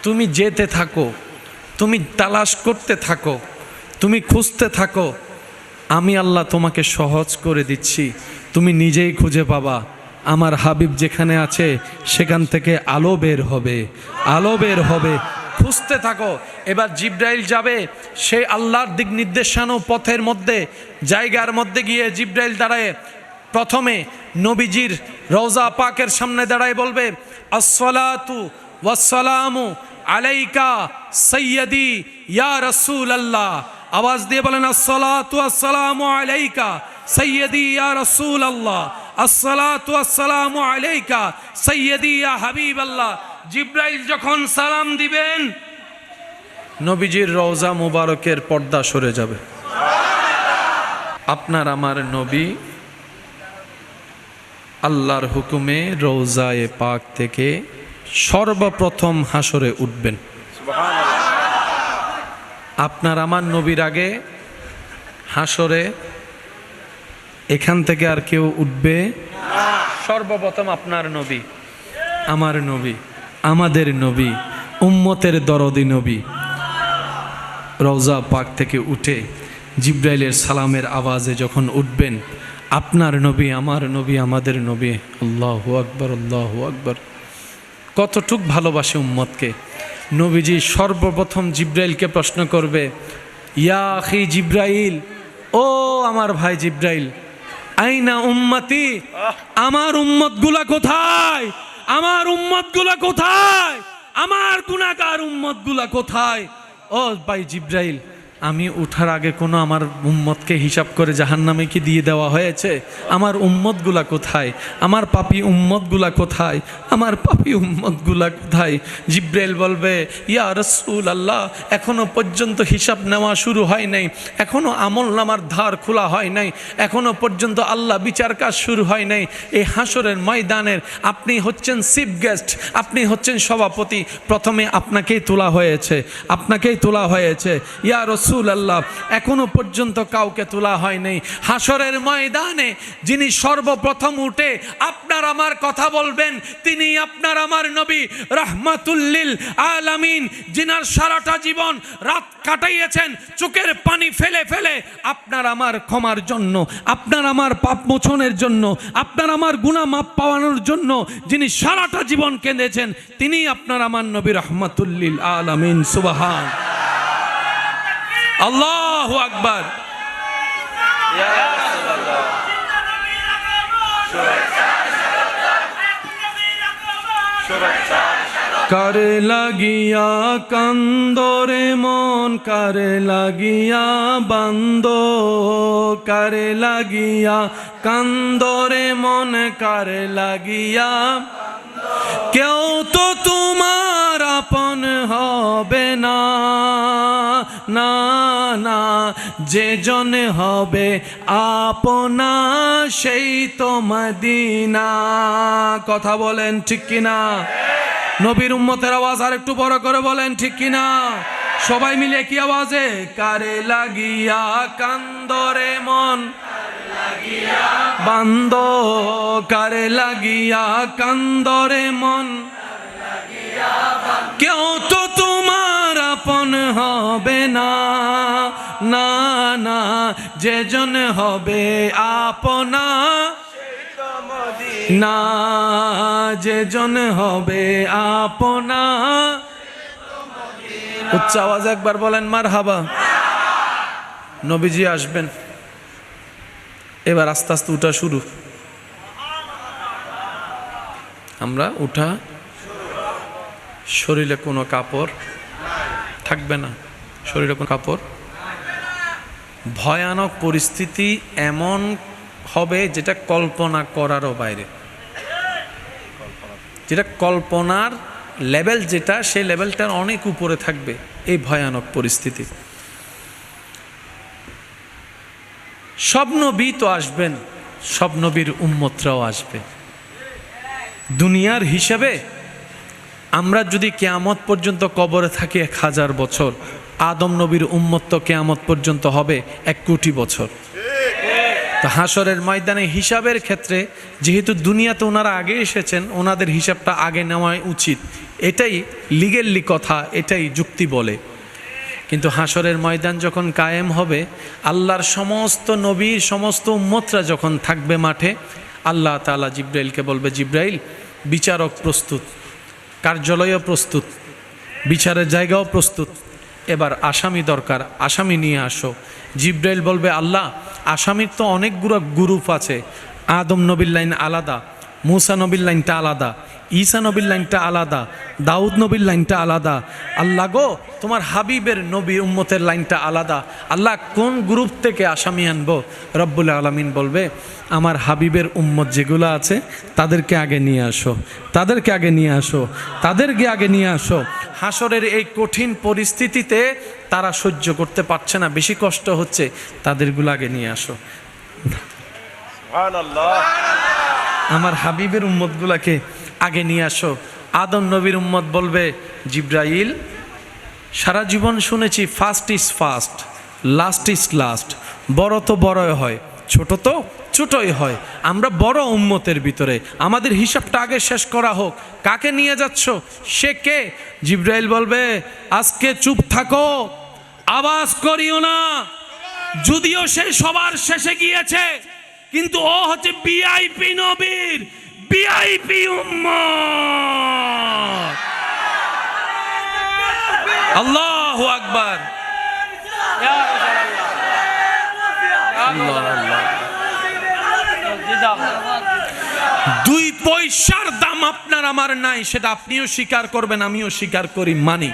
তুমি যেতে থাকো, তুমি তালাশ করতে থাকো, তুমি খুঁজতে থাকো, আমি আল্লাহ তোমাকে সহজ করে দিচ্ছি, তুমি নিজেই খুঁজে পাবা। আমার হাবিব যেখানে আছে সেখান থেকে আলো বের হবে, আলো বের হবে, খুঁজতে থাকো। এবার জিব্রাইল যাবে সেই আল্লাহর দিক নির্দেশানো পথের মধ্যে, জায়গার মধ্যে গিয়ে জিব্রাইল দাঁড়ায় প্রথমে নবীজির রওজা পাকের সামনে দাঁড়ায় বলবে, আসসালাতু ওয়াসসালামু আলাইকা সাইয়্যিদি ইয়া রাসূলুল্লাহ। আওয়াজ দিয়ে বলেন, আসসালাতু ওয়াসসালামু আলাইকা সাইয়্যিদি ইয়া রাসূলুল্লাহ, আসসালাতু ওয়াসসালামু আলাইকা সাইয়্যিদি ইয়া হাবিবাল্লাহ। জিব্রাইল যখন সালাম দিবেন, নবীজির রওজা মুবারকের পর্দা সরে যাবে। আপনার আমার নবী আল্লাহর হুকুমে রওজায়ে পাক থেকে সর্বপ্রথম হাসরে উঠবেন। আপনার আমার নবীর আগে হাসরে এখান থেকে আর কেউ উঠবে? সর্বপ্রথম আপনার নবী, আমার নবী, আমাদের নবী, উম্মতের দরদি নবী রওজা পাক থেকে উঠে জিব্রাইলের সালামের আওয়াজে যখন উঠবেন, আপনার নবী, আমার নবী, আমাদের নবী, আল্লাহু আকবার, আল্লাহু আকবার। কতটুক ভালোবাসে উম্মতকে। নবীজি সর্বপ্রথম জিব্রাইলকে প্রশ্ন করবে, ইয়া আখি জিব্রাইল, ও আমার ভাই জিব্রাইল, আইনা উম্মতি, আমার উম্মতগুলা কোথায়? আমার উম্মতগুলা কোথায়? আমার গুনাহগার উম্মতগুলা কোথায়? ও ভাই জিব্রাইল, আমি উঠার আগে কোনো আমার উম্মতকে হিসাব করে জাহান্নামে কি দিয়ে দেওয়া হয়েছে? আমার উম্মতগুলা কোথায়? আমার পাপী উম্মতগুলা কোথায়? আমার পাপী উম্মতগুলা কোথায়? জিব্রাইল বলবে, ইয়া রাসূলুল্লাহ, এখনো পর্যন্ত হিসাব নেওয়া শুরু হয় নাই, এখনো আমলনামার ধার খোলা হয় নাই, এখনো পর্যন্ত আল্লাহ বিচার কাজ শুরু হয় নাই। এই হাসরের ময়দানের আপনি হচ্ছেন চিফ গেস্ট, আপনি হচ্ছেন সভাপতি, প্রথমে আপনাকেই তোলা হয়েছে, আপনাকেই তোলা হয়েছে। ইয়া রাসূলুল্লাহ, এখনো পর্যন্ত কাউকে তোলা হয় নাই। হাসরের ময়দানে যিনি সর্বপ্রথম উঠে আপনার আমার কথা বলবেন, তিনি আপনার আমার নবী রাহমাতুল লিল আলামিন, যিনার সারাটা জীবন রাত কাটাইয়েছেন চোখের পানি ফেলে ফেলে আপনার আমার ক্ষমার জন্য, আপনার আমার পাপ মোচনের জন্য, আপনার আমার গুনাহ মাপ পাওয়ানোর জন্য যিনি সারাটা জীবন কেঁদেছেন, তিনি আপনার আমার নবী রাহমাতুল লিল আলামিন। সুবহান আল্লাহু আকবার। কারে লাগিয়া কান্দরে মন, কারে লাগিয়া বান্দ, কারে লাগিয়া কান্দরে মন, কারে লাগিয়া, কেউ তো তোমার আপন হবে না, না না, যে জন হবে আপনা সেই তো মদিনা। কথা বলেন ঠিক কিনা? নবীর উম্মতের আওয়াজ আর একটু বড় করে বলেন ঠিক কিনা? সবাই মিলে কি আওয়াজে? কারে লাগিয়া কান্দরে মন বান্দ, কারে লাগিয়া কান্দরে মন, কেউ তো তোমার আপন হবে না, না না, যে জন হবে আপনা না, যে জন হবে আপনা। উচ্চ আওয়াজ একবার বলেন মারহাবা। নবীজি আসবেন, এবার আস্তে আস্তে উঠা শুরু। আমরা উঠা, শরীরে কোনো কাপড় থাকবে না, শরীরে কোনো কাপড়। ভয়ানক পরিস্থিতি এমন হবে যেটা কল্পনা করারও বাইরে, যেটা কল্পনার লেভেল, যেটা সেই লেভেলটার অনেক উপরে থাকবে এই ভয়ানক পরিস্থিতি। সব নবী তো আসবেন, সব নবীর উম্মতরাও আসবে। দুনিয়ার হিসাবে আমরা যদি কিয়ামত পর্যন্ত কবরে থাকি 1000 বছর, আদম নবীর উম্মত তো কিয়ামত পর্যন্ত হবে 1 কোটি বছর। তো হাসরের ময়দানে হিসাবের ক্ষেত্রে যেহেতু দুনিয়াতে ওনারা আগে এসেছেন, ওনাদের হিসাবটা আগে নেওয়াই উচিত, এটাই লিগেলি কথা, এটাই যুক্তি বলে। কিন্তু হাসরের ময়দান যখন কায়েম হবে, আল্লাহর সমস্ত নবী, সমস্ত উম্মতরা যখন থাকবে মাঠে, আল্লাহ তাআলা জিব্রাইলকে বলবে, জিব্রাইল, বিচারক প্রস্তুত, কার্যালয়ও প্রস্তুত, বিচারের জায়গাও প্রস্তুত, এবার আসামি দরকার, আসামি নিয়ে আসো। জিব্রাইল বলবে, আল্লাহ, আসামির তো অনেকগুলো গ্রুপ আছে, আদম নবীর লাইন আলাদা, মুসা নবীর লাইনটা আলাদা, ঈসা নবীর লাইনটা আলাদা, দাউদ নবীর লাইনটা আলাদা। আল্লাহ গো, তোমার হাবিবের নবী উম্মতের লাইনটা আলাদা, আল্লাহ কোন গ্রুপ থেকে আসামি আনবো? রব্বুল আলামিন বলবে, আমার হাবিবের উম্মত যেগুলো আছে তাদেরকে আগে নিয়ে আসো, তাদেরকে আগে নিয়ে আসো, তাদেরকে আগে নিয়ে আসো। হাসরের এই কঠিন পরিস্থিতিতে তারা সহ্য করতে পারছে না, বেশি কষ্ট হচ্ছে, তাদেরগুলো আগে নিয়ে আসো। আমার হাবিবের উম্মতগুলাকে আগে নিয়ে আসো। আদম নবীর উম্মত বলবে, জিব্রাইল, সারা জীবন শুনেছি first is first, last is last, বড় তো বড়ই হয়, ছোট তো ছোটই হয়, আমরা বড় উম্মতের ভিতরে, আমাদের হিসাবটা আগে শেষ করা হোক। কাকে নিয়ে যাচ্ছ? সে কে? জিব্রাইল বলবে, আজকে চুপ থাকো, আওয়াজ করিও না, যদিও সে সবার শেষে গিয়েছে, কিন্তু ও হচ্ছে ভিআইপি নবীর ভিআইপি উম্মত। আল্লাহু আকবার। আল্লাহ আল্লাহ। 2 পয়সার দাম আপনার আমার নাই, সেটা আপনিও স্বীকার করবেন, আমিও স্বীকার করি, মানি।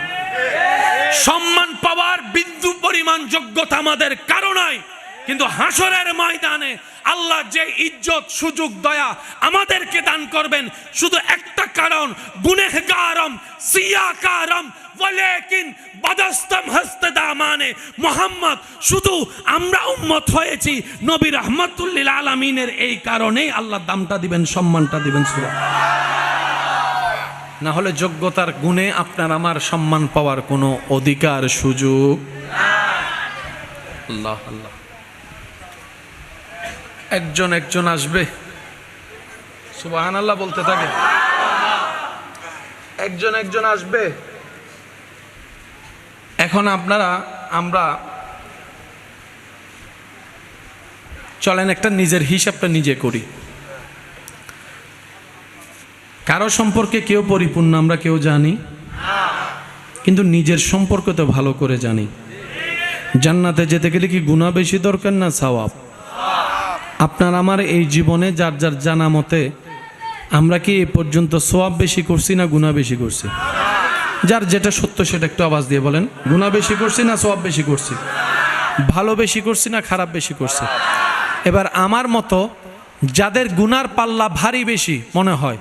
সম্মান পাওয়ার বিন্দু পরিমাণ যোগ্যতা আমাদের কারো নাই, কিন্তু হাসরের ময়দানে আল্লাহ যে ইজ্জত সুযোগ দয়া আমাদেরকে দান করবেন শুধু একটা কারণ, গুনেহগারম সিয়াকারম ওয়ালাকিন বাদাস্তম হস্তে দামানে মুহাম্মদ, শুধু আমরা উম্মত হয়েছি নবী রাহমাতুল লিল আলামিনের, এই কারণেই আল্লাহ দামটা দিবেন, সম্মানটা দিবেন। না হলে যোগ্যতার গুণে আপনার আমার সম্মান পাওয়ার কোনো অধিকার সুযোগ। আল্লাহ আল্লাহ, একজন একজন আসবে, সুবহানাল্লাহ বলতে থাকে, একজন একজন আসবে। এখন আমরা চলেন একটা নিজের হিসাবটা নিজে করি। কারো সম্পর্কে কেউ পরিপূর্ণ আমরা কেউ জানি, কিন্তু নিজের সম্পর্ক তো ভালো করে জানি। জান্নাতে যেতে গেলে কি গুনাহ বেশি দরকার না সওয়াব? আপনার আমার এই জীবনে যার যার জানা মতে আমরা কি এ পর্যন্ত সওয়াব বেশি করছি না গুনাহ বেশি করছি? যার যেটা সত্য সেটা একটু আওয়াজ দিয়ে বলেন, গুনাহ বেশি করছি না সওয়াব বেশি করছি? ভালো বেশি করছি না খারাপ বেশি করছি? এবার আমার মতো যাদের গুনার পাল্লা ভারী বেশি মনে হয়,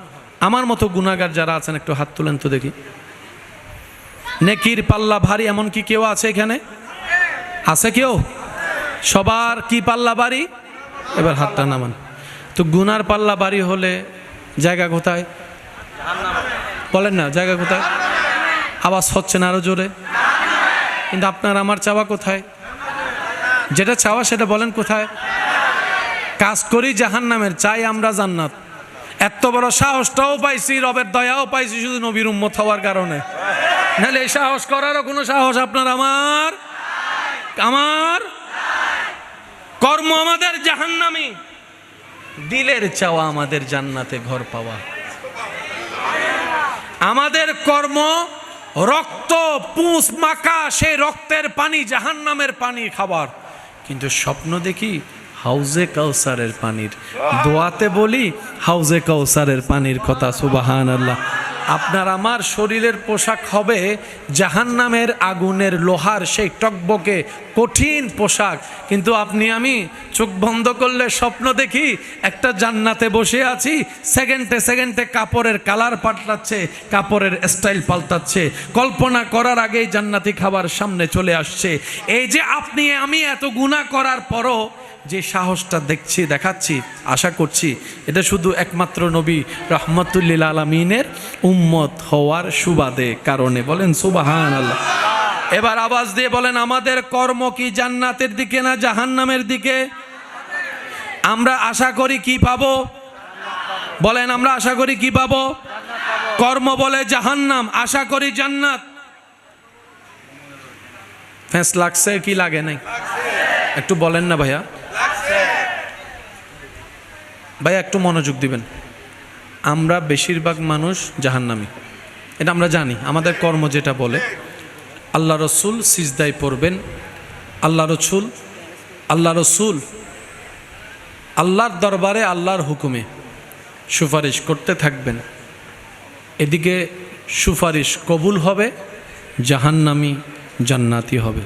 আমার মতো গুনাহগার যারা আছেন একটু হাত তুলেন তো দেখি। নেকির পাল্লা ভারী এমন কি কেউ আছে এখানে? আছে কেউ? সবার কি পাল্লা ভারী? এবার হাতটা নামান। তো গুনার পাল্লা ভারী হলে জায়গা কোথায় বলেন না? জায়গা কোথায়? আওয়াজ হচ্ছে না আরো জোরে? কিন্তু আপনার আমার চাওয়া কোথায়? যেটা চাওয়া সেটা বলেন কোথায়? কাজ করি জাহান্নামের, চাই আমরা জান্নাত। এত বড় সাহসটাও পাইছি, রবের দয়াও পাইছি শুধু নবীর উম্মত হওয়ার কারণে। নাহলে এই সাহস করারও কোনো সাহস আপনার আমার কর্ম আমাদের জাহান্নামী, দিলের চাওয়া আমাদের জান্নাতে ঘর পাওয়া। আমাদের কর্ম রক্ত পুঁছ মাখা, সেই রক্তের পানি জাহান্নামের পানি খাবার, কিন্তু স্বপ্ন দেখি হাউজে কাউসারের পানির। দোয়াতে বলি হাউজে কাউসারের পানির কথা, সুবহানাল্লাহ। আপনার আমার শরীরের পোশাক হবে জাহান্নামের আগুনের লোহার সেই টকবকে কঠিন পোশাক, কিন্তু আপনি আমি চোখ বন্ধ করলে স্বপ্ন দেখি একটা জান্নাতে বসে আছি, সেকেন্ডে সেকেন্ডে কাপড়ের কালার পাল্টাচ্ছে, কাপড়ের স্টাইল পাল্টাচ্ছে, কল্পনা করার আগেই জান্নাতি খাবার সামনে চলে আসছে। এই যে আপনি আমি এত গুনাহ করার পরও যে সাহসটা দেখাচ্ছি, আশা করছি এটা শুধু একমাত্র নবী রাহমাতুল লিল আলামিনের উম্মত হওয়ার সুবাদে কারণে। বলেন সুবহানাল্লাহ। এবার আওয়াজ দিয়ে বলেন, আমাদের কর্ম কি জান্নাতের দিকে না জাহান্নামের দিকে? আমরা আশা করি কি পাবো? বলেন, আমরা আশা করি কি পাবো? কর্ম বলে জাহান্নাম, আশা করি জান্নাত। ফেস লাগছে কি লাগে নাই? একটু বলেন না ভাইয়া, ভাইয়া একটু মনোযোগ দিবেন। আমরা বেশিরভাগ মানুষ জাহান্নামী, এটা আমরা জানি। আমাদের কর্ম যেটা বলে, আল্লাহ রসুল সিজদায় পড়বেন, আল্লাহ রসুল আল্লাহর দরবারে আল্লাহর হুকুমে সুপারিশ করতে থাকবেন। এদিকে সুপারিশ কবুল হবে, জাহান্নামী জান্নাতি হবে।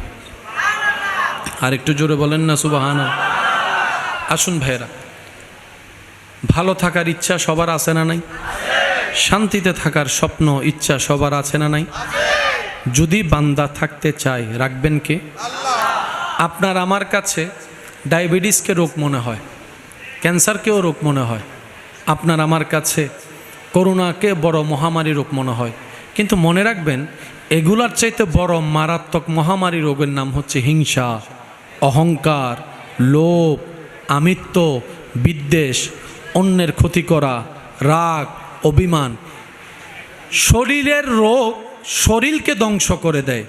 আর একটু জোরে বলেন না সুবহানাল্লাহ। আসুন ভাইয়েরা, ভালো থাকার ইচ্ছা সবার আছে না নাই? শান্তিতে থাকার স্বপ্ন ইচ্ছা সবার আছে না নাই? যদি বান্দা থাকতে চায়, রাখবেন কে? আপনার আমার কাছে ডায়াবেটিসকে রোগ মনে হয়, ক্যান্সারকেও রোগ মনে হয়, আপনার আমার কাছে করোনাকে বড় মহামারী রোগ মনে হয়। কিন্তু মনে রাখবেন, এগুলার চাইতে বড় মারাত্মক মহামারী রোগের নাম হচ্ছে হিংসা, অহংকার, লোভ, আমিত্ব, বিদ্বেষ, অন্যের ক্ষতি করা, রাগ, অভিমান। শরীরের রোগ শরীরকে ধ্বংস করে দেয়,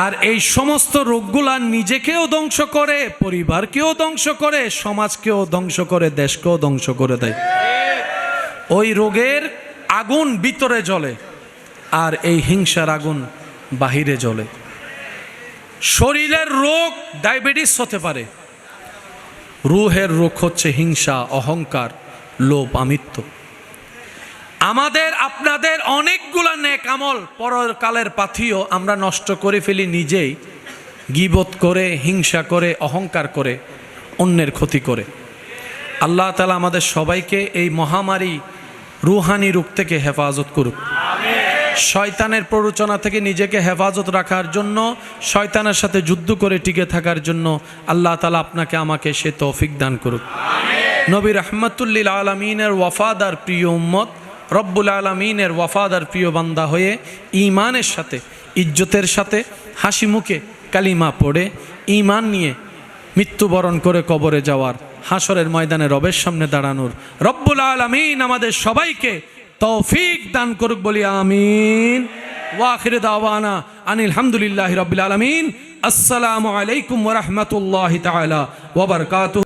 আর এই সমস্ত রোগগুলা নিজেকেও ধ্বংস করে, পরিবারকেও ধ্বংস করে, সমাজকেও ধ্বংস করে, দেশকেও ধ্বংস করে দেয়। ওই রোগের আগুন ভিতরে জ্বলে, আর এই হিংসার আগুন বাহিরে জ্বলে। শরীরের রোগ ডায়াবেটিস হতে পারে, রুহের রোগ হচ্ছে হিংসা, অহংকার, লোভ, আমিত্ব। আমাদের আপনাদের অনেকগুলা নেক আমল পরকালের পাথিও আমরা নষ্ট করে ফেলি নিজেই, গীবত করে, হিংসা করে, অহংকার করে, অন্যের ক্ষতি করে। আল্লাহ তাআলা আমাদের সবাইকে এই মহামারী রুহানি রোগ থেকে হেফাজত করুক। শয়তানের প্ররোচনা থেকে নিজেকে হেফাজত রাখার জন্য, শয়তানের সাথে যুদ্ধ করে টিকে থাকার জন্য আল্লাহ তাআলা আপনাকে আমাকে সে তৌফিক দান করুক। নবী রাহমাতুল লিল আলামিনের ওয়াফাদার প্রিয় উম্মত, রব্বুল আলামিনের ওয়াফাদার প্রিয় বান্দা হয়ে ঈমানের সাথে, ইজ্জতের সাথে, হাসি মুখে কালিমা পড়ে ঈমান নিয়ে মৃত্যুবরণ করে কবরে যাওয়ার, হাসরের ময়দানে রবের সামনে দাঁড়ানোর রব্বুল আলামিন আমাদের সবাইকে তৌফিক দান করুক বলি আমিন। ওয়া আখির দাওয়ানা আনিল হামদুলিল্লাহি রাব্বিল আলামিন। আসসালামু আলাইকুম ওয়া রাহমাতুল্লাহি তাআলা ওয়া বারাকাতুহু।